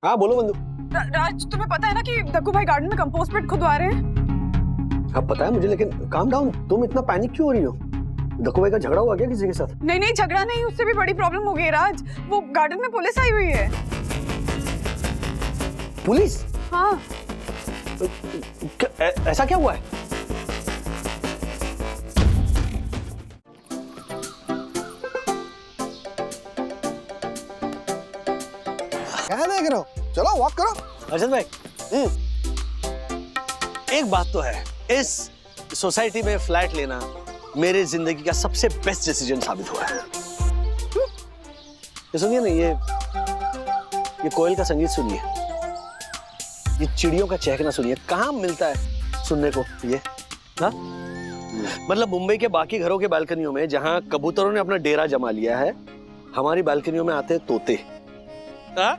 हाँ बोलो बंधु। राज, तुम्हें पता है ना कि दक्कू भाई गार्डन में कंपोस्ट पिट खुदवा रहे हैं? अब पता है मुझे, लेकिन काम डाउन, तुम इतना पैनिक क्यों हो रही हो? दक्कू भाई का झगड़ा हुआ क्या किसी के साथ? नहीं नहीं, झगड़ा नहीं, उससे भी बड़ी प्रॉब्लम हो गई है राज। वो गार्डन में पुलिस आई हुई है। पुलिस? हाँ। ऐसा क्या हुआ है? क्या देख रहे हो? चलो वॉक करो। अर्षद भाई, एक बात तो है, इस सोसाइटी में फ्लैट लेना मेरे जिंदगी का सबसे बेस्ट डिसीजन साबित हुआ है। ये सुनिए ना, ये कोयल का संगीत सुनिए, ये चिड़ियों का चहकना सुनिए। कहाँ मिलता है सुनने को ये? हाँ, मतलब मुंबई के बाकी घरों के बालकनियों में जहां कबूतरों ने अपना डेरा जमा लिया है, हमारी बालकनियों में आते हैं तोते। हाँ?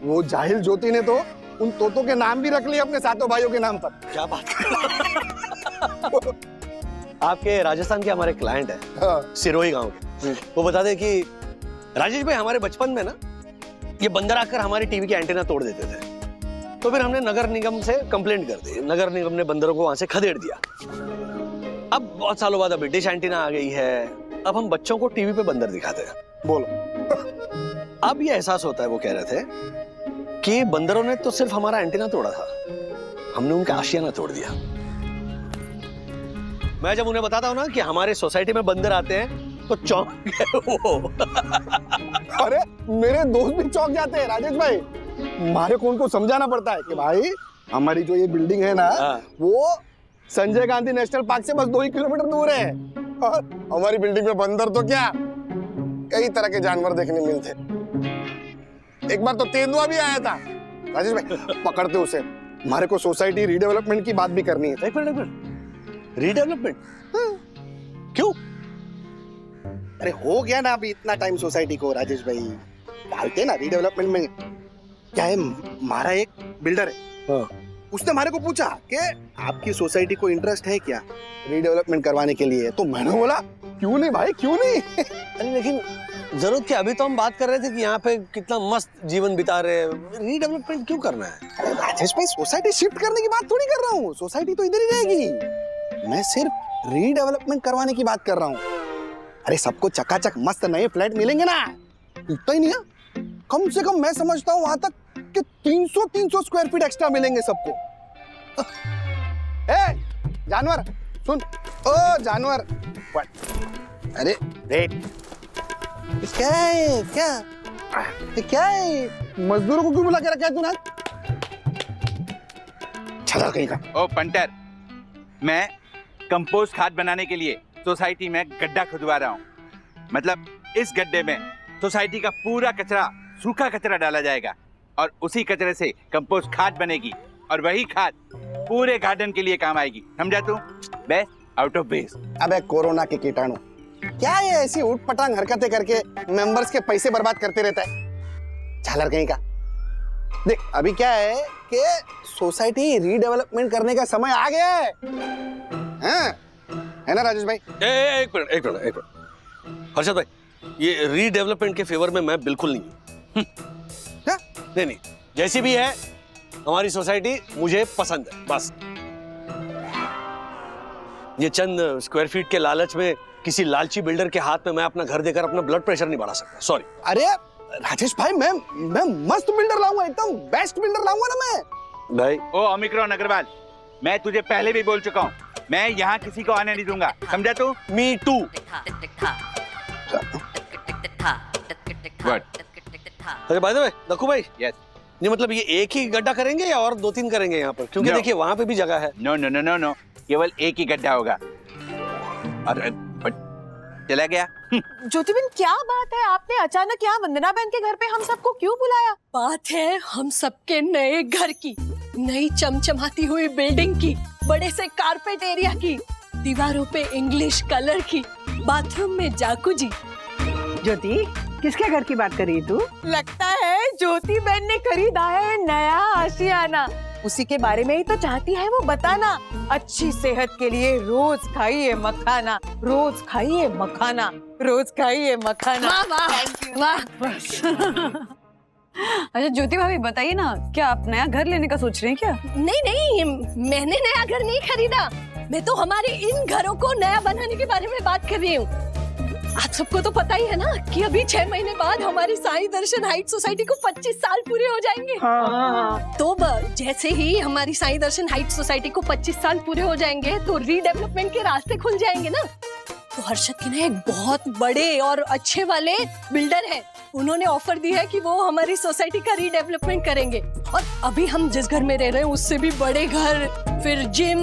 वो जाहिल ज्योति ने तो उन तोतों के नाम भी रख लिए अपने सातों भाइयों के नाम पर। क्या बात कर आपके राजस्थान के हमारे क्लाइंट है, हाँ। सिरोही गांव के। वो बताते कि राजेश भाई, हमारे बचपन में ना ये बंदर आकर हमारी टीवी के एंटीना तोड़ देते थे, तो फिर हमने नगर निगम से कंप्लेंट कर दी। नगर निगम ने बंदरों को वहां से खदेड़ दिया। अब बहुत सालों बाद अभी डिश एंटीना आ गई है, अब हम बच्चों को टीवी पे बंदर दिखाते हैं। बोलो। अब ये एहसास होता है, वो कह रहे थे कि बंदरों ने तो सिर्फ हमारा एंटीना तोड़ा था, हमने उनका आशियाना तोड़ दिया। मैं जब उन्हें बताता हूँ ना कि हमारे सोसाइटी में बंदर आते हैं तो चौंक गए वो। अरे मेरे दोस्त भी चौंक जाते हैं राजेश भाई। हमारे को उनको समझाना पड़ता है कि भाई हमारी जो ये बिल्डिंग है ना, वो संजय गांधी नेशनल पार्क से बस 2 ही किलोमीटर दूर है, और हमारी बिल्डिंग में बंदर तो क्या, कई तरह के जानवर देखने मिलते। एक बार तो तेंदुआ भी आया था। राजेश भाई पकड़ते उसे, हमारे को सोसाइटी रीडेवलपमेंट की बात भी करनी है। एक मिनट, रीडेवलपमेंट? क्यों? अरे हो गया ना अभी इतना टाइम सोसाइटी को राजेश भाई, डालते ना रीडेवलपमेंट में। क्या है, हमारा एक बिल्डर है, उसने हमारे को पूछा कि आपकी सोसाइटी को इंटरेस्ट है क्या रीडेवलपमेंट करवाने के लिए, तो मैंने बोला क्यों नहीं भाई, क्यों नहीं। अरे लेकिन जरूरत क्या? अभी तो हम बात कर रहे थे कि यहाँ पे कितना मस्त जीवन बिता रहे हैं, रीडेवलपमेंट क्यों करना है? अरे राजेश भाई, सोसाइटी शिफ्ट करने की बात थोड़ी कर रहा हूँ, सोसाइटी तो इधर ही रहेगी। मैं सिर्फ रीडेवलपमेंट करवाने की बात कर रहा हूँ। अरे सबको चकाचक मस्त नए फ्लैट मिलेंगे ना, इतना ही नहीं है, कम से कम मैं समझता हूँ वहां तक कि 300 स्क्वायर फीट एक्स्ट्रा मिलेंगे सबको। ए जानवर सुन, ओ जानवर, अरे वेट, क्या है, क्या है, मजदूरों को क्यों बुला के रखा है तूने? छला कहीं का। ओ पंटर, मैं कंपोस्ट खाद बनाने के लिए सोसाइटी में गड्ढा खुदवा रहा हूँ। मतलब इस गड्ढे में सोसाइटी का पूरा कचरा, सूखा कचरा डाला जाएगा और उसी कचरे से कंपोस्ट खाद बनेगी, और वही खाद पूरे गार्डन के लिए काम आएगी। समझा तू? Best out of waste. अबे कोरोना के कीटाणु, क्या है ऐसी उठपटांग हरकतें करके मेंबर्स के पैसे बर्बाद करते रहता है, झालर कहीं का। देख अभी क्या है कि सोसाइटी रीडेवलपमेंट करने का समय आ गया है, है ना राजेश भाई? एक मिनट हर्षद भाई, ये रीडेवलपमेंट के फेवर में मैं बिल्कुल नहीं हूँ। क्या? नहीं, जैसी भी है हमारी सोसाइटी मुझे पसंद है, बस। ये चंद स्क्वायर फीट के लालच में किसी लालची बिल्डर के हाथ में मैं अपना घर देकर अपना ब्लड प्रेशर नहीं बढ़ा सकता, सॉरी। अरे राजेश भाई, मैं मस्त बिल्डर लाऊंगा, एकदम बेस्ट बिल्डर लाऊंगा ना मैं भाई। ओ ओमिक्रॉन अग्रवाल, मैं तुझे पहले भी बोल चुका हूँ, मैं यहाँ किसी को आने नहीं दूंगा। समझा तू? Me too. अरे बाय द वे दक्कू भाई, यस। ये मतलब ये एक ही गड्ढा करेंगे या और 2-3 करेंगे यहाँ पर? क्योंकि देखिए वहां पे भी जगह है। नो, केवल एक ही गड्ढा होगा। और चला गया। ज्योतिबेन, क्या बात है, आपने अचानक यहाँ वंदना बहन के घर पे हम सबको क्यों बुलाया? बात है हम सबके नए घर की, नई चमचमाती हुई बिल्डिंग की, बड़े से कारपेट एरिया की, दीवारों पे इंग्लिश कलर की, बाथरूम में जाकुजी। ज्योति, किसके घर की बात कर रही तू? लगता है ज्योति बहन ने खरीदा है नया आशियाना, उसी के बारे में ही तो चाहती है वो बताना। अच्छी सेहत के लिए रोज खाइए मखाना, रोज खाइए मखाना, रोज खाइए मखाना। वाह वाह वाह। अच्छा ज्योति भाभी बताइए ना, क्या आप नया घर लेने का सोच रहे हैं क्या? नहीं नहीं, मैंने नया घर नहीं खरीदा, मैं तो हमारे इन घरों को नया बनाने के बारे में बात कर रही हूँ। आप सबको तो पता ही है ना कि अभी 6 महीने बाद हमारी साईं दर्शन हाइट सोसाइटी को 25 साल पूरे हो जाएंगे। तो जैसे ही हमारी साईं दर्शन हाइट सोसाइटी को 25 साल पूरे हो जाएंगे तो रीडेवलपमेंट के रास्ते खुल जाएंगे ना। तो हर्षद के ना एक बहुत बड़े और अच्छे वाले बिल्डर है, उन्होंने ऑफर दी है कि वो हमारी सोसाइटी का रीडेवलपमेंट करेंगे और अभी हम जिस घर में रह रहे हैं उससे भी बड़े घर, फिर जिम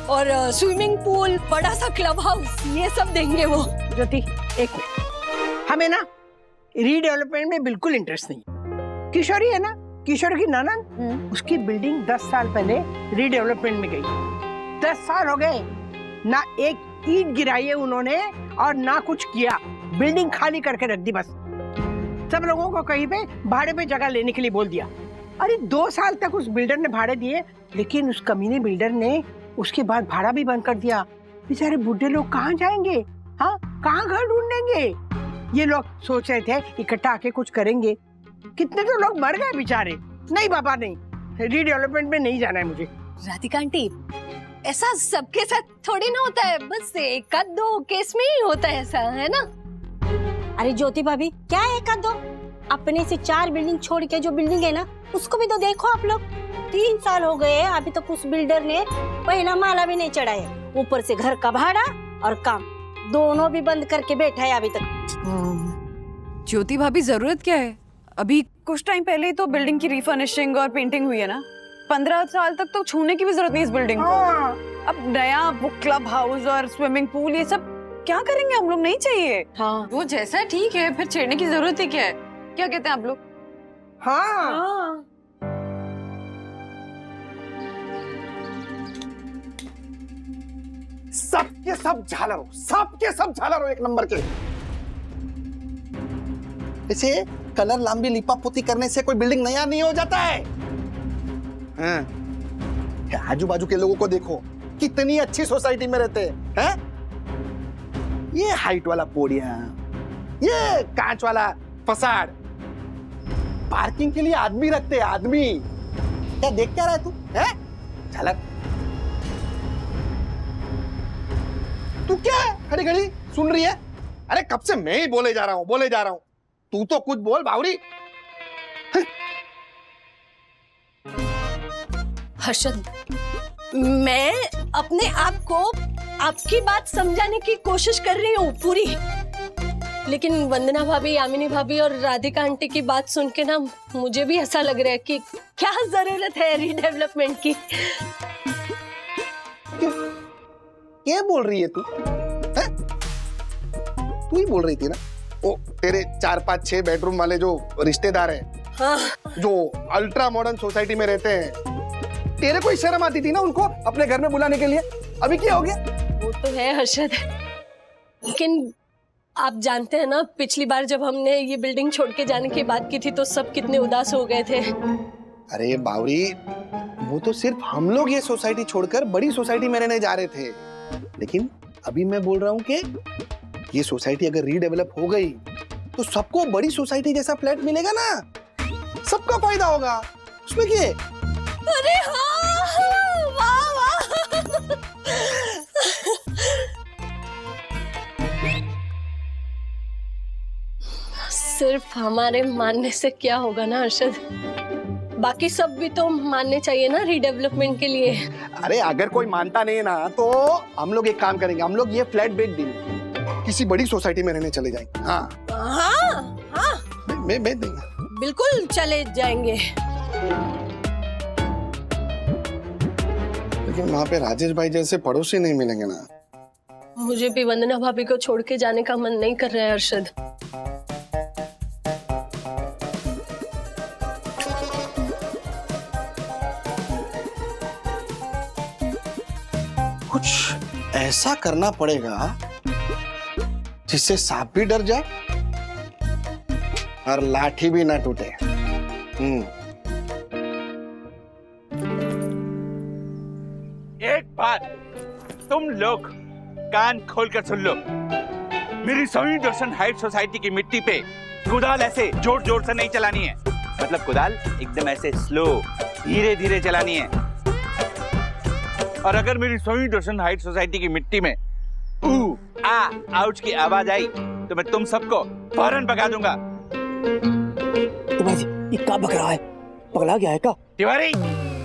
और स्विमिंग पूल, बड़ा सा क्लब हाउस, ये सब देंगे वो। ज्योति एक मिनट, हमें ना रीडेवलपमेंट में बिल्कुल इंटरेस्ट नहीं। किशोरी है ना, किशोर की ननद, उसकी बिल्डिंग 10 साल पहले रीडेवलपमेंट में गई। 10 साल हो गए, ना एक ईंट गिराई है उन्होंने और ना कुछ किया, बिल्डिंग खाली करके रख दी बस। सब लोगों को कहीं पे भाड़े पे जगह लेने के लिए बोल दिया। अरे 2 साल तक उस बिल्डर ने भाड़े दिए, लेकिन उस कमीने बिल्डर ने उसके बाद भाड़ा भी बंद कर दिया। बेचारे बुढ़े लोग कहाँ जाएंगे? हाँ, कहाँ घर ढूंढेंगे? ये लोग सोच रहे थे इकट्ठा आके कुछ करेंगे, कितने तो लोग मर गए बेचारे। नहीं बाबा नहीं, रीडेवलपमेंट में नहीं जाना है मुझे। राधिका आंटी, ऐसा सबके साथ थोड़ी ना होता है, बस एक आध दो केस में ही होता है ऐसा, है ना? अरे ज्योति भाभी, क्या है एक आध दो? अपने से 4 बिल्डिंग छोड़ के जो बिल्डिंग है ना, उसको भी तो देखो आप लोग। 3 साल हो गए अभी तक उस बिल्डर ने पहला माला भी नहीं चढ़ाया, ऊपर से घर का भाड़ा और काम दोनों भी बंद करके बैठा है अभी तक। ज्योति भाभी जरूरत क्या है? अभी कुछ टाइम पहले ही तो बिल्डिंग की रिफर्निशिंग और पेंटिंग हुई है ना। 15 साल तक तो छूने की भी जरूरत नहीं इस बिल्डिंग को। अब नया वो क्लब हाउस और स्विमिंग पूल, ये सब क्या करेंगे हम लोग? नहीं चाहिए। हाँ, वो जैसा है ठीक है, फिर छेड़ने की जरूरत ही क्या है? क्या कहते हैं आप लोग? हाँ, सबके सब झालर हो, सबके सब झालर हो एक नंबर के। इसे कलर लांबी लिपा पोती करने से कोई बिल्डिंग नया नहीं हो जाता है। आजू बाजू के लोगों को देखो, कितनी अच्छी सोसाइटी में रहते हैं। ये हाइट वाला पोडिया, ये कांच वाला फसाड, पार्किंग के लिए आदमी रखते हैं, आदमी। क्या देख क्या रहा है तू? झलक, तू क्या है खड़ी खड़ी सुन रही है? अरे कब से मैं ही बोले जा रहा हूं, तू तो कुछ बोल बावरी। हर्षद, मैं अपने आप को आपकी बात समझाने की कोशिश कर रही हूँ पूरी, लेकिन वंदना भाभी, यामिनी भाभी और राधिका आंटी की बात सुन के ना मुझे भी ऐसा लग रहा है कि क्या जरूरत है रीडेवलपमेंट की। क्या बोल रही है तू? तू ही बोल रही थी ना, वो तेरे 4-5-6 बेडरूम वाले जो रिश्तेदार हैं, हाँ। जो अल्ट्रा मॉडर्न सोसाइटी में रहते हैं, तेरे को शर्म आती थी ना उनको अपने घर में बुलाने के लिए? अभी क्या हो गया? वो तो है हर्षद, लेकिन आप जानते हैं ना, पिछली बार जब हमने ये बिल्डिंग छोड़ के जाने की बात की थी तो सब कितने उदास हो गए थे। अरे बावरी, वो तो सिर्फ हम लोग ये सोसाइटी छोड़कर बड़ी सोसाइटी में रहने जा रहे थे, लेकिन अभी मैं बोल रहा हूँ कि ये सोसाइटी अगर रीडेवलप हो गई तो सबको बड़ी सोसाइटी जैसा फ्लैट मिलेगा ना, सबका फायदा होगा। उसमें क्या? अरे हाँ, वाह वाह। सिर्फ हमारे मानने से क्या होगा ना हर्षद, बाकी सब भी तो मानने चाहिए ना रीडेवलपमेंट के लिए। अरे अगर कोई मानता नहीं है ना तो हम लोग एक काम करेंगे, हम लोग ये फ्लैट बेच देंगे, किसी बड़ी सोसाइटी में रहने चले जाएंगे। हाँ हाँ हाँ, मैं बेच देंगे, बिल्कुल चले जाएंगे। लेकिन वहाँ पे राजेश भाई जैसे पड़ोसी नहीं मिलेंगे ना। मुझे भी वंदना भाभी को छोड़ के जाने का मन नहीं कर रहा है हर्षद। कुछ ऐसा करना पड़ेगा जिससे सांप भी डर जाए और लाठी भी ना टूटे। एक बात तुम लोग कान खोलकर सुन लो, मेरी साईं दर्शन हाइट सोसाइटी की मिट्टी पे कुदाल ऐसे जोर जोर से नहीं चलानी है। मतलब कुदाल एकदम ऐसे स्लो, धीरे धीरे चलानी है। और अगर मेरी सोई दर्शन हाइट सोसाइटी की मिट्टी में आउच की आवाज आई तो मैं तुम सबको फौरन भगा दूंगा। भाई ये क्या बक रहा है? पगला गया है क्या? तिवारी,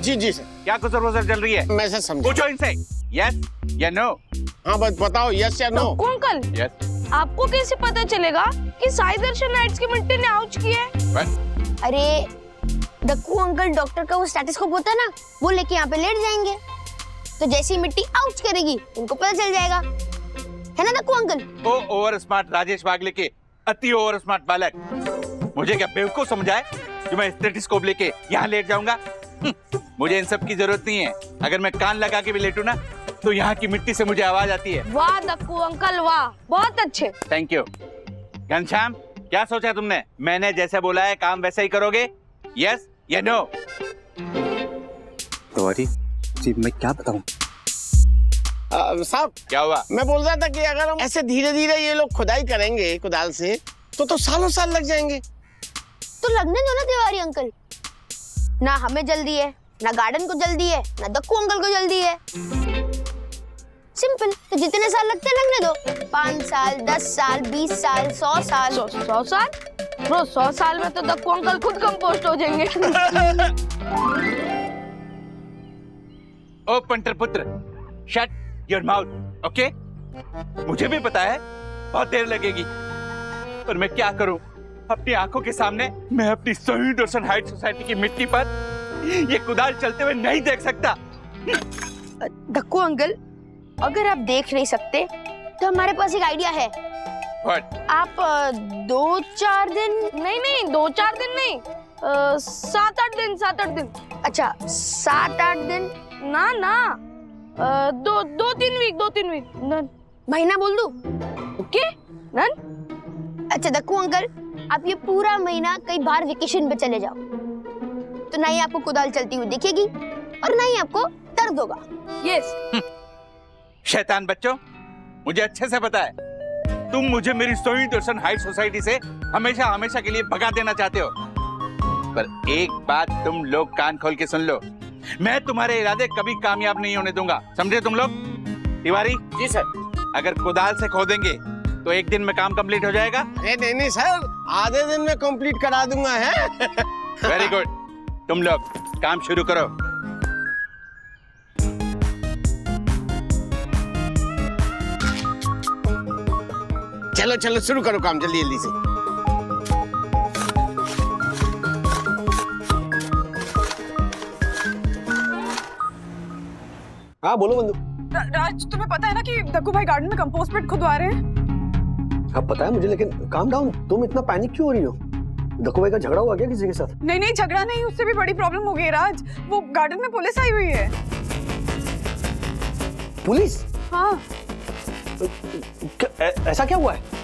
जी जी सर। क्या कुसर वसर चल रही है? मैं सर समझा। पूछो इनसे, यस या नो। हाँ बस बताओ, यस या नो। Uncle, yes. आपको कैसे पता चलेगा कि साई दर्शन हाइट्स की मिट्टी ने आउच की है? अरे डक्कू अंकल डॉक्टर का वो स्टेथोस्कोप होता है ना, वो लेके यहाँ पे लेट जाएंगे, तो जैसी मिट्टी आउच करेगी उनको पता चल जाएगा, है ना डक्कू अंकल? ओ ओवर स्मार्ट राजेश बागले के अति ओवर स्मार्ट बालक, मुझे क्या बेवकूफ समझा है जो मैं स्टेथोस्कोप लेके यहाँ लेट जाऊंगा? मुझे इन सब की जरूरत नहीं है। अगर मैं कान लगा के भी लेटूं ना तो यहाँ की मिट्टी से मुझे आवाज आती है। वाह डक्कू अंकल वाह, बहुत अच्छे। Thank you. घनश्याम, क्या सोचा तुमने? मैंने जैसे बोला है काम वैसा ही करोगे? यस या नो? तिवारी जी मैं क्या बताऊं? साहब क्या हुआ? मैं बोल रहा था कि अगर हम ऐसे धीरे धीरे ये लोग खुदाई करेंगे कुदाल से तो सालों साल लग जाएंगे। तो लगने दो ना तिवारी अंकल, ना हमें जल्दी है, ना गार्डन को जल्दी है, ना डक्कू अंकल को जल्दी है। सिंपल, तो जितने साल लगते हैं लगने दो, 5 साल, 10 साल, 20 साल, 100 साल। 100 साल? ब्रो 100 साल में तो डक्कू अंकल खुद कंपोस्ट हो जाएंगे। ओ पंटर पुत्र, शट योर माउथ, ओके? मुझे भी पता है बहुत देर लगेगी, पर मैं क्या करूं? अपनी आंखों के सामने मैं अपनी सोई दर्शन हाइट सोसाइटी की मिट्टी पर ये कुदाल चलते हुए नहीं देख सकता। डक्कू अंकल, अगर आप देख नहीं सकते तो हमारे पास एक आइडिया है। What? आप 2-4 दिन, नहीं 2-4 दिन नहीं, 7-8 दिन, 7-8 दिन। अच्छा 7-8 दिन, ना 2-3 वीक, 2-3 वीक। नन महीना बोल दूं? Okay none. अच्छा डक्कू अंकल, आप ये पूरा महीना कहीं बाहर वेकेशन पे चले जाओ, तो ना ही आपको कुदाल चलती हुई दिखेगी और ना ही आपको दर्द होगा। यस। शैतान बच्चों, मुझे अच्छे से पता है तुम मुझे मेरी सोई दर्शन हाइट सोसाइटी से हमेशा हमेशा के लिए भगा देना चाहते हो, पर एक बात तुम लोग कान खोल के सुन लो, मैं तुम्हारे इरादे कभी कामयाब नहीं होने दूंगा, समझे तुम लोग? तिवारी जी सर। अगर कुदाल से खोदेंगे तो एक दिन में काम कंप्लीट हो जाएगा? नहीं सर, आधे दिन में कंप्लीट करा दूंगा है। वेरी गुड, तुम लोग काम शुरू करो। चलो शुरू करो काम जल्दी जल्दी से। हाँ बोलो बंधु। राज तुम्हें पता है ना कि डक्कू भाई गार्डन में कंपोस्ट पिट खुदवा रहे हैं? अब पता है मुझे, लेकिन काम डाउन, तुम इतना पैनिक क्यों हो रही हो? डक्कू भाई का झगड़ा हुआ क्या किसी के साथ? नहीं झगड़ा नहीं, उससे भी बड़ी प्रॉब्लम हो गई राज। वो गार्डन में पुलिस आई हुई है। पुलिस? हाँ। ऐसा क्या हुआ है?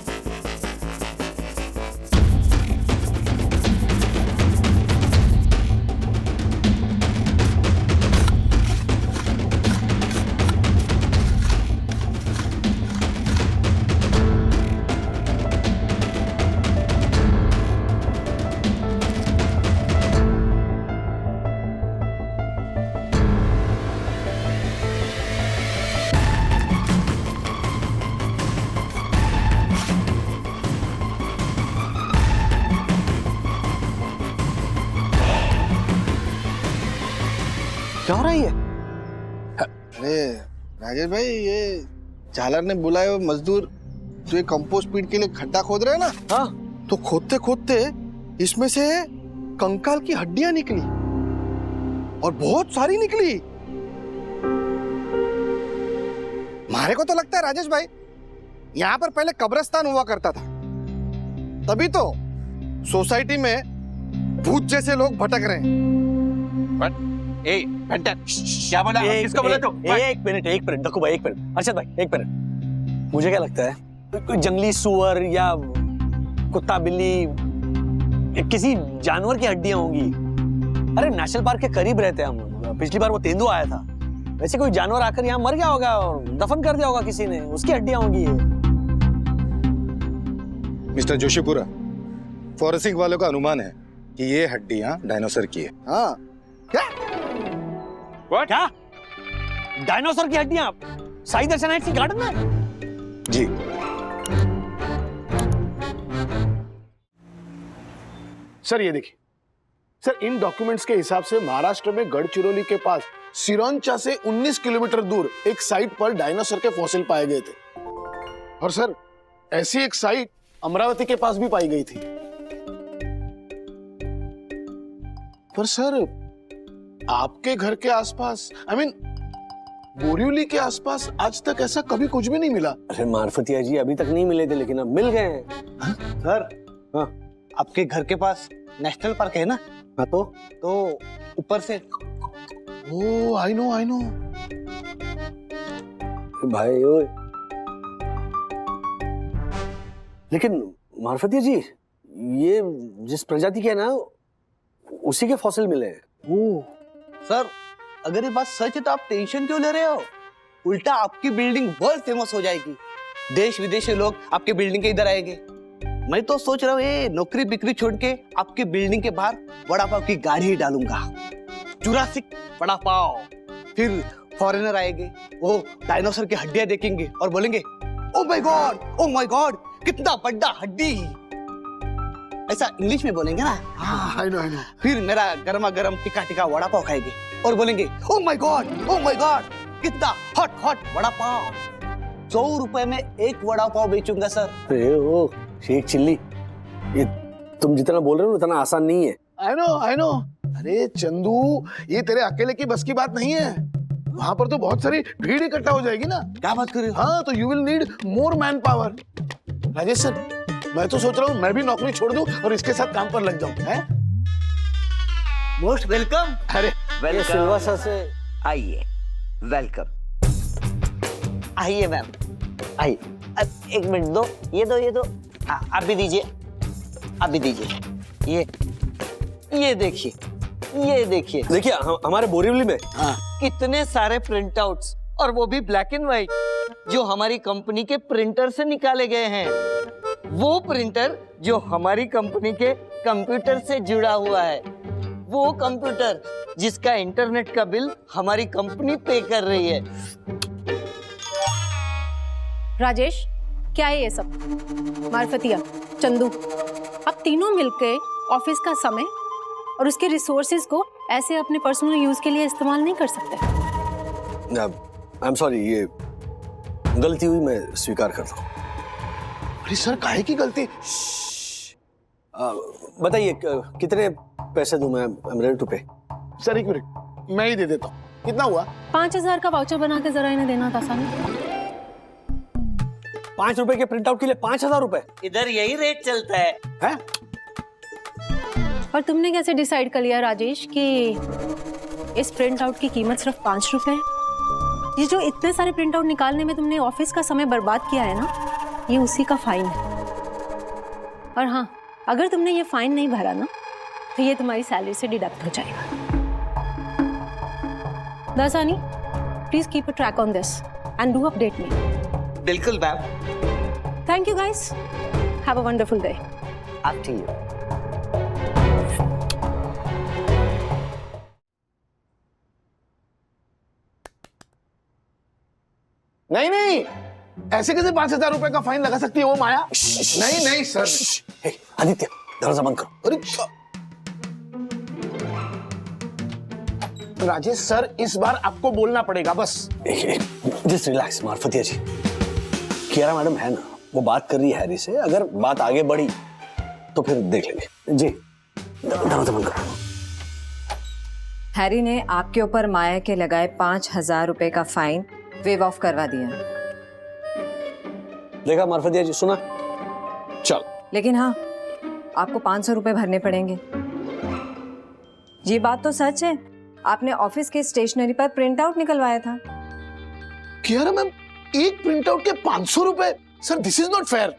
क्या हो रहा है ये? अरे राजेश भाई, ये झालर ने बुलाए हुए मजदूर जो ये कंपोस्ट पीट के लिए खड्डा खोद रहे हैं ना, हाँ, तो खोदते खोदते इसमें से कंकाल की हड्डियां निकली और बहुत सारी निकली। मारे को तो लगता है राजेश भाई, यहाँ पर पहले कब्रिस्तान हुआ करता था, तभी तो सोसाइटी में भूत जैसे लोग भटक रहे हैं। ए घंटा, क्या बोला? किसको बोला तू? एक मिनट डक्कू भाई, एक मिनट। अर्शद भाई एक मिनट। मुझे क्या लगता है, कोई जंगली सुअर या कुत्ता बिल्ली या किसी जानवर की हड्डियां होंगी। अरे नेशनल पार्क के करीब रहते हैं हम, पिछली बार वो तेंदुआ आया था, वैसे कोई जानवर आकर यहाँ मर गया होगा और दफन कर दिया होगा किसी ने, उसकी हड्डियां होंगी ये। मिस्टर जोशीपुरा, फॉरेंसिक वालों का अनुमान है कि ये हड्डियां डायनासोर की है। हाँ क्या क्या डायनासोर की हड्डियां साई दर्शन हाइट्स की गार्डन में? जी। सर ये देखिए सर, इन डॉक्यूमेंट्स के हिसाब से महाराष्ट्र में गढ़चिरौली के पास सिरोंचा से 19 किलोमीटर दूर एक साइट पर डायनासोर के फॉसिल पाए गए थे। और सर ऐसी एक साइट अमरावती के पास भी पाई गई थी। पर सर आपके घर के आसपास बोरिवली के आसपास आज तक ऐसा कभी कुछ भी नहीं मिला। अरे मार्फतिया जी अभी तक नहीं मिले थे लेकिन अब मिल गए हैं। सर हाँ आपके घर के पास नेशनल पार्क है ना? हाँ तो ऊपर से। ओ आई नो भाई ओए, लेकिन मार्फतिया जी ये जिस प्रजाति के है ना उसी के फॉसिल मिले हैं। ओह सर, अगर ये बात सच है तो आप टेंशन क्यों ले रहे हो? उल्टा आपकी बिल्डिंग वर्ल्ड फेमस हो जाएगी, देश विदेश से लोग आपके बिल्डिंग के इधर आएंगे। मैं तो सोच रहा हूँ ये नौकरी बिक्री छोड़ के आपकी बिल्डिंग के बाहर वड़ा पाव की गाड़ी ही डालूंगा, जुरासिक वड़ा पाव। फिर फॉरेनर आएंगे, वो डायनासोर की हड्डियां देखेंगे और बोलेंगे ओ माय गॉड कितना बड़ा हड्डी। ऐसा इंग्लिश में बोलेंगे ना। आई नो फिर मेरा गर्मा गर्म टिका टिका वड़ा पाव खाएंगे और बोलेंगे ओ माय गॉड कितना हॉट वड़ा पाव। 100 रुपए में एक वड़ा पाव बेचूंगा सर। अरे ओ शेख चिल्ली, ये तुम जितना बोल रहे हो उतना आसान नहीं है। I know. अरे चंदू ये तेरे अकेले की बस की बात नहीं है, वहां पर तो बहुत सारी भीड़ इकट्ठा हो जाएगी ना। क्या बात कर रहे हो? हाँ तो you will need more man power. Rajesh sir मैं तो सोच रहा हूँ मैं भी नौकरी छोड़ दूं और इसके साथ काम पर लग जाऊं। हैं? Most welcome. अरे ये सिलवासा से आइए, वेलकम। आइए मैम, आइए। अब एक मिनट दो, ये दो। आप भी दीजिए, ये देखिए देखिए हमारे बोरीवली में कितने सारे प्रिंट आउट्स, और वो भी ब्लैक एंड व्हाइट, जो हमारी कंपनी के प्रिंटर से निकाले गए हैं। वो प्रिंटर जो हमारी कंपनी के कंप्यूटर से जुड़ा हुआ है, वो कंप्यूटर जिसका इंटरनेट का बिल हमारी कंपनी पे कर रही है। राजेश, क्या है ये सब? मार्फतिया, चंदू, आप तीनों मिलके ऑफिस का समय और उसके रिसोर्सेज को ऐसे अपने पर्सनल यूज के लिए इस्तेमाल नहीं कर सकते। आई एम सॉरी, ये गलती हुई, मैं स्वीकार करता हूँ। अरे सर काहे की गलती? बताइए कितने पैसे दूं मैं? आई एम रेडी टू पे। सर एक मिनट मैं ही दे देता हूँ। कितना हुआ? 5000 का वाउचर बना के जरा इन्हें देना था सामने। 5 रुपए के प्रिंट आउट के लिए 5000 रुपए? इधर यही रेट चलता है। हैं? और तुमने कैसे डिसाइड कर लिया राजेश कि इस प्रिंट आउट की कीमत सिर्फ 5 रुपए है? ये जो इतने सारे प्रिंट आउट निकालने में तुमने ऑफिस का समय बर्बाद किया है ना, ये उसी का फाइन है। और हाँ, अगर तुमने ये फाइन नहीं भरा ना तो ये तुम्हारी सैलरी से डिडक्ट हो जाएगा। Dasani, please keep a track on this and do update me. बिल्कुल ma'am. Thank you guys, have a wonderful day. आप ठीक हो? नहीं ऐसे कैसे 5000 रुपए का फाइन लगा सकती है वो माया? नहीं सर। आदित्य दरवाजा बंद करो। अरे राजेश सर इस बार आपको बोलना पड़ेगा बस। जस्ट रिलैक्स मार्फतिया जी। कियारा मैडम है ना, वो बात कर रही है हैरी से, अगर बात आगे बढ़ी तो फिर देख लेंगे। जी दरवाजा बंद करो। हैरी ने आपके ऊपर माया के लगाए 5000 रुपए का फाइन वेव ऑफ करवा दिया। देखा मार्फतिया जी, सुना? चल। लेकिन हाँ, आपको 500 रुपए भरने पड़ेंगे। ये बात तो सच है, आपने ऑफिस के स्टेशनरी पर प्रिंट आउट निकलवाया था। कियारा मैम, एक प्रिंट आउट के 500 रुपए? Sir this is not fair.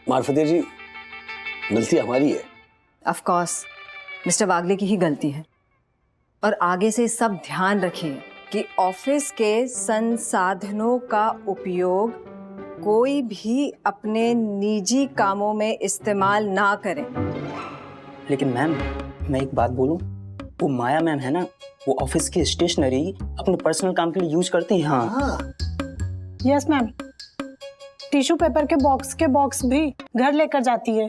Marfatia ji, गलती हमारी है। ऑफ कोर्स मिस्टर वागले की ही गलती है। और आगे से सब ध्यान रखिए कि ऑफिस के संसाधनों का उपयोग कोई भी अपने निजी कामों में इस्तेमाल ना करे। लेकिन मैम मैं एक बात बोलूं, वो माया मैम है ना, वो ऑफिस की स्टेशनरी अपने पर्सनल काम के लिए यूज करती हैं। हाँ यस मैम, टिश्यू पेपर के बॉक्स भी घर लेकर जाती है,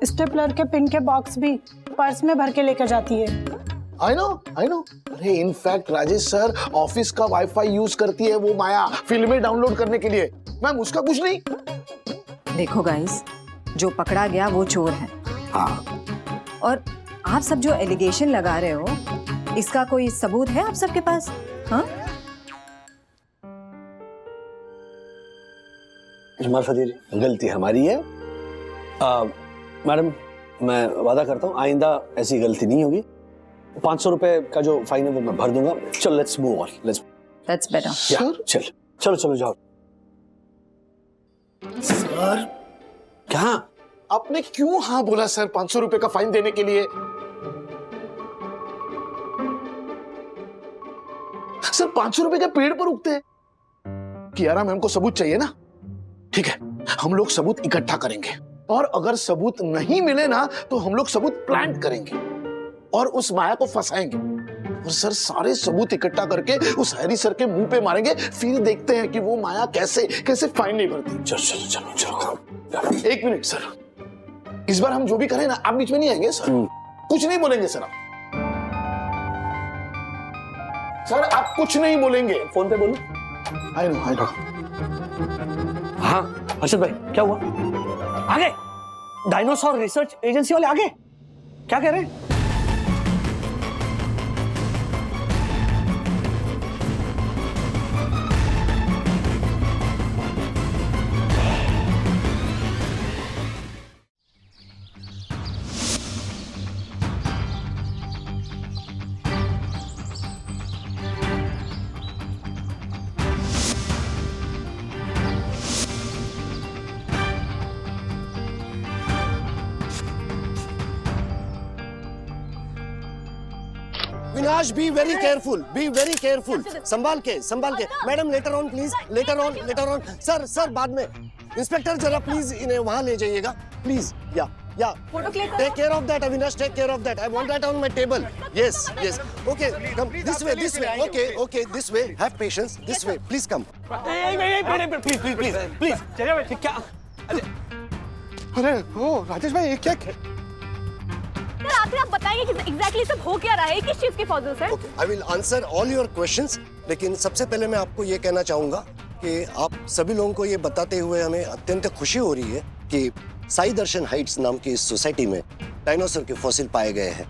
स्टेपलर के पिन के बॉक्स भी पर्स में भर के लेकर जाती है। I know. अरे इनफैक्ट राजेश सर ऑफिस का वाईफाई यूज करती है वो माया फिल्में डाउनलोड करने के लिए। मैम उसका कुछ नहीं। देखो गाइस, जो पकड़ा गया वो चोर है। हाँ। और आप सब जो एलिगेशन लगा रहे हो, इसका कोई सबूत है आप सबके पास? हाँ जमाल फजीर, गलती हमारी है। मैडम मैं वादा करता हूँ आइंदा ऐसी गलती नहीं होगी। 500 रुपए का जो फाइन है वो मैं भर दूंगा। चल let's move on. That's better. चलो जाओ। सर क्या आपने क्यों हाँ बोला सर 500 रुपए का फाइन देने के लिए? सर 500 रुपए के पेड़ पर उगते हैं। कियारा मैम को सबूत चाहिए ना? ठीक है, हम लोग सबूत इकट्ठा करेंगे और अगर सबूत नहीं मिले ना तो हम लोग सबूत प्लांट करेंगे और उस माया को फंसाएंगे और सर सारे सबूत इकट्ठा करके उस हैरी सर के मुंह पे मारेंगे, फिर देखते हैं कि वो माया कैसे फाइन नहीं भरती। चलो। एक मिनट सर, इस बार हम जो भी करें ना आप बीच में नहीं आएंगे सर? कुछ नहीं बोलेंगे सर आप? सर आप कुछ नहीं बोलेंगे? फोन पे बोलो। I know. हाँ हर्षद भाई, क्या हुआ? आगे डायनासोर रिसर्च एजेंसी वाले आगे क्या कह रहे हैं? विनाश बी वेरी केयरफुल। संभाल के madam, later on please, later on. Sir बाद में। इंस्पेक्टर जरा प्लीज इन्हें वहां ले जाइएगा प्लीज। या take care of that Avinash, take care of that. I want that on my table. Yes okay, come this way. Okay this way, have patience, this way please come. Please क्या? अरे ओ राजेश भाई ये क्या? आखिर आप बताइए कि एग्जैक्टली सब हो क्या रहा है, किस चीज के फॉल्स है? Okay, I will answer all your questions, लेकिन सबसे पहले मैं आपको ये कहना चाहूंगा कि आप सभी लोगों को ये बताते हुए हमें अत्यंत खुशी हो रही है कि साई दर्शन हाइट्स नाम की इस सोसाइटी में डायनासोर के फॉसिल पाए गए हैं।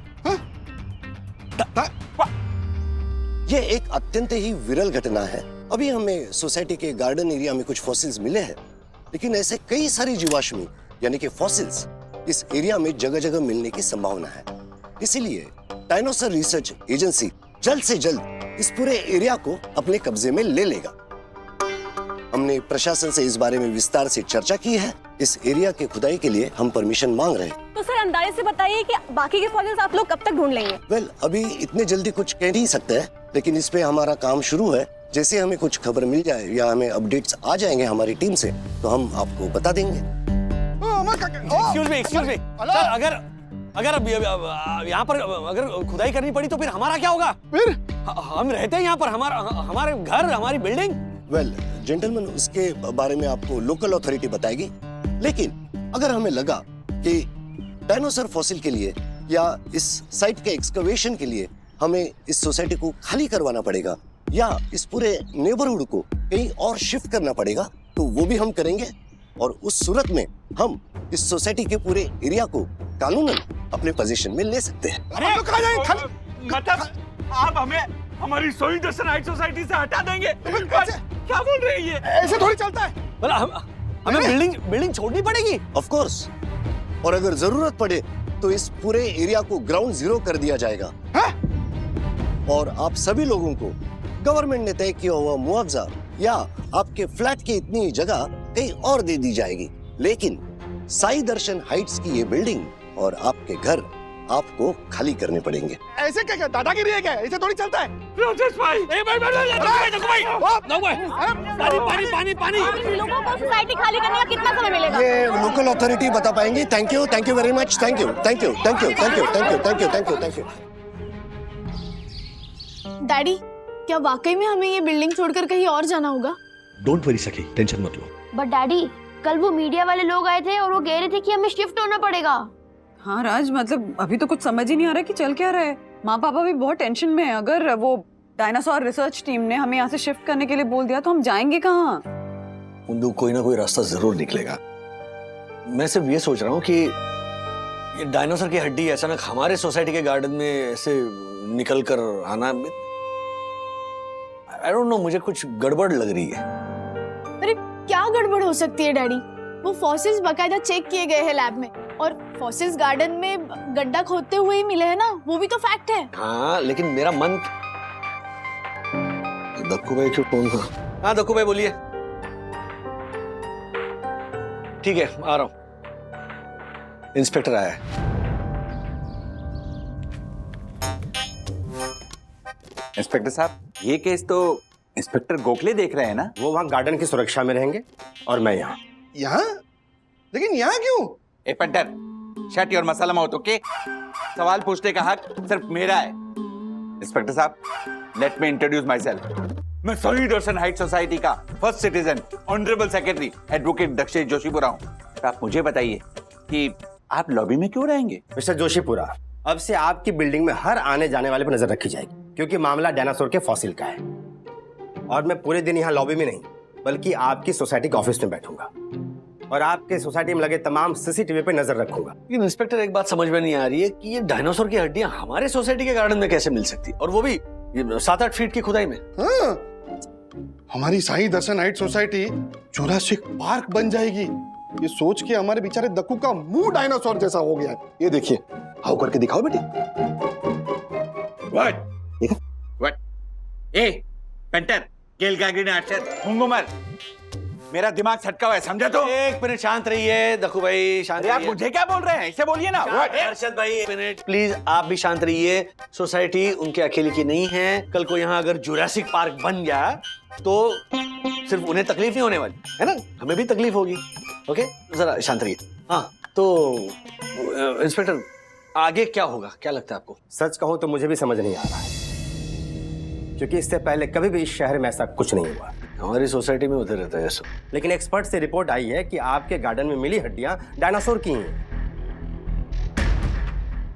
ये एक अत्यंत ही विरल घटना है। अभी हमें सोसाइटी के गार्डन एरिया में कुछ फॉसिल्स मिले हैं, लेकिन ऐसे कई सारी जीवाश्मी यानी कि फॉसिल्स इस एरिया में जगह जगह मिलने की संभावना है। इसीलिए डायनासोर रिसर्च एजेंसी जल्द से जल्द इस पूरे एरिया को अपने कब्जे में ले लेगा। हमने प्रशासन से इस बारे में विस्तार से चर्चा की है। इस एरिया के खुदाई के लिए हम परमिशन मांग रहे हैं। तो सर अंदाजे से बताइए कि बाकी के फॉसिल्स आप लोग कब तक ढूंढ लेंगे? वेल, अभी इतने जल्दी कुछ कह नहीं सकते हैं, लेकिन इस पे हमारा काम शुरू है। जैसे हमें कुछ खबर मिल जाए या हमें अपडेट्स आ जाएंगे हमारी टीम से, तो हम आपको बता देंगे। एक्सक्यूज मी सर, अगर अब यहाँ पर अगर खुदाई करनी पड़ी तो फिर हमारा क्या होगा? फिर हम रहते हैं यहाँ पर, हमारे घर, हमारी बिल्डिंग। वेल जेंटलमैन, उसके बारे में आपको लोकल अथॉरिटी बताएगी, लेकिन अगर हमें लगा कि डायनासोर फॉसिल के लिए या इस साइट के एक्सकवेशन के लिए हमें इस सोसाइटी को खाली करवाना पड़ेगा या इस पूरे नेबरहुड को कहीं और शिफ्ट करना पड़ेगा, तो वो भी हम करेंगे। और उस सूरत में हम इस सोसाइटी के पूरे एरिया को कानूनन अपने पोजीशन में ले सकते हैं। अरे मतलब आप हमें हमारी सोई दर्शन हाइट सोसाइटी से हटा देंगे? क्या बोल रहे हैं ये? ऐसे थोड़ी चलता है। हमें बिल्डिंग छोड़नी पड़ेगी? ऑफ कोर्स, और अगर जरूरत पड़े तो इस पूरे एरिया को ग्राउंड जीरो कर दिया जाएगा। और आप सभी लोगों को गवर्नमेंट ने तय किया हुआ मुआवजा या आपके फ्लैट की इतनी जगह कहीं और दे दी जाएगी, लेकिन साई दर्शन हाइट्स की ये बिल्डिंग और आपके घर आपको खाली करने पड़ेंगे। ऐसे क्या दादागिरी है क्या? ऐसे थोड़ी चलता है। राजेश भाई, पानी लोगों को सोसाइटी खाली करने का कितना समय मिलेगा? ये लोकल अथॉरिटी बता पाएंगे। Thank you very much. Thank you. Daddy, क्या वाकई में हमें ये बिल्डिंग छोड़कर कहीं और जाना होगा? डोंट वरी सखी, टेंशन मत लो। बट डैडी, कल वो मीडिया वाले लोग आए थे और वो कह रहे थे कि हमें शिफ्ट होना पड़ेगा। हाँ राज, मतलब अभी तो कुछ समझ ही नहीं आ रहा कि चल क्या रहा है। माँ पापा भी बहुत टेंशन में है। अगर वो डायनासोर रिसर्च टीम ने हमें यहाँ से शिफ्ट करने के लिए बोल दिया तो हम जाएंगे कहाँ? कुंदू, कोई ना कोई रास्ता जरूर निकलेगा। मैं सिर्फ ये सोच रहा हूँ कि ये डायनासोर की हड्डी अचानक हमारे सोसाइटी के गार्डन में ऐसे निकल कर आना, आई डोंट नो, मुझे कुछ गड़बड़ लग रही है। अरे क्या गड़बड़ हो सकती है डैडी? वो फॉसिल्स बकायदा चेक किए गए हैं लैब में, और फॉसिल्स गार्डन में गड्ढा खोदते हुए ही मिले हैं ना, वो भी तो फैक्ट है। हाँ, लेकिन मेरा मन। दक्कू भाई क्यों फोन कर? हाँ दक्कू भाई बोलिए। ठीक है, आ रहा हूं। इंस्पेक्टर आया है। इंस्पेक्टर साहब, ये केस तो इंस्पेक्टर गोखले देख रहे हैं ना? वो वहाँ गार्डन की सुरक्षा में रहेंगे और मैं यहाँ। यहाँ? लेकिन यहाँ क्यों? ए punter, shut your masala mouth, okay? सवाल पूछने का हक सिर्फ मेरा है। इंस्पेक्टर साहब, let me introduce myself. मैं शहीद दर्शन हाइट सोसाइटी का first citizen, honourable secretary, advocate Dakshesh Joshipura हूँ। तो आप मुझे बताइए कि आप लॉबी में क्यों रहेंगे? मिस्टर जोशीपुरा, अब से आपकी बिल्डिंग में हर आने जाने वाले पर नजर रखी जाएगी, क्योंकि मामला डायनासोर के फॉसिल का है। और मैं पूरे दिन यहाँ लॉबी में नहीं, बल्कि आपकी सोसाइटी के ऑफिस में बैठूंगा और आपके सोसाइटी में लगे तमाम सीसीटीवी पे नजर रखूंगा। लेकिन इंस्पेक्टर, एक बात समझ में नहीं आ रही है कि ये डायनासोर की हड्डियां हमारे सोसाइटी के गार्डन में कैसे मिल सकती, और वो भी 7-8 फीट की खुदाई में। हाँ, हमारी Sai Darshan height society Jurassic park बन जाएगी। ये सोच के हमारे बेचारे दक्कू का मुंह डायनासोर जैसा हो गया है। ये देखिए, हाउ करके दिखाओ बेटी। व्हाट? ए पेंटर, गेल गागरी ने आर्चर मुंगुमर, मेरा दिमाग छटका हुआ है, समझा? तो एक मिनट शांत रहिए दक्कू भाई, शांत आप रहिए। मुझे क्या बोल रहे हैं? इसे बोलिए ना। अर्शद भाई, एक मिनट प्लीज, आप भी शांत रहिए। सोसाइटी उनके अकेले की नहीं है। कल को यहाँ अगर जुरासिक पार्क बन गया तो सिर्फ उन्हें तकलीफ नहीं होने वाली है ना, हमें भी तकलीफ होगी। ओके, जरा शांत रहिए। हाँ तो इंस्पेक्टर, आगे क्या होगा, क्या लगता है आपको? सच कहूं तो मुझे भी समझ नहीं आ रहा है, क्योंकि इससे पहले कभी भी इस शहर में ऐसा कुछ नहीं हुआ। हमारी सोसाइटी में होते रहता है ऐसा। लेकिन एक्सपर्ट से रिपोर्ट आई है कि आपके गार्डन में मिली हड्डियां डायनासोर की हैं।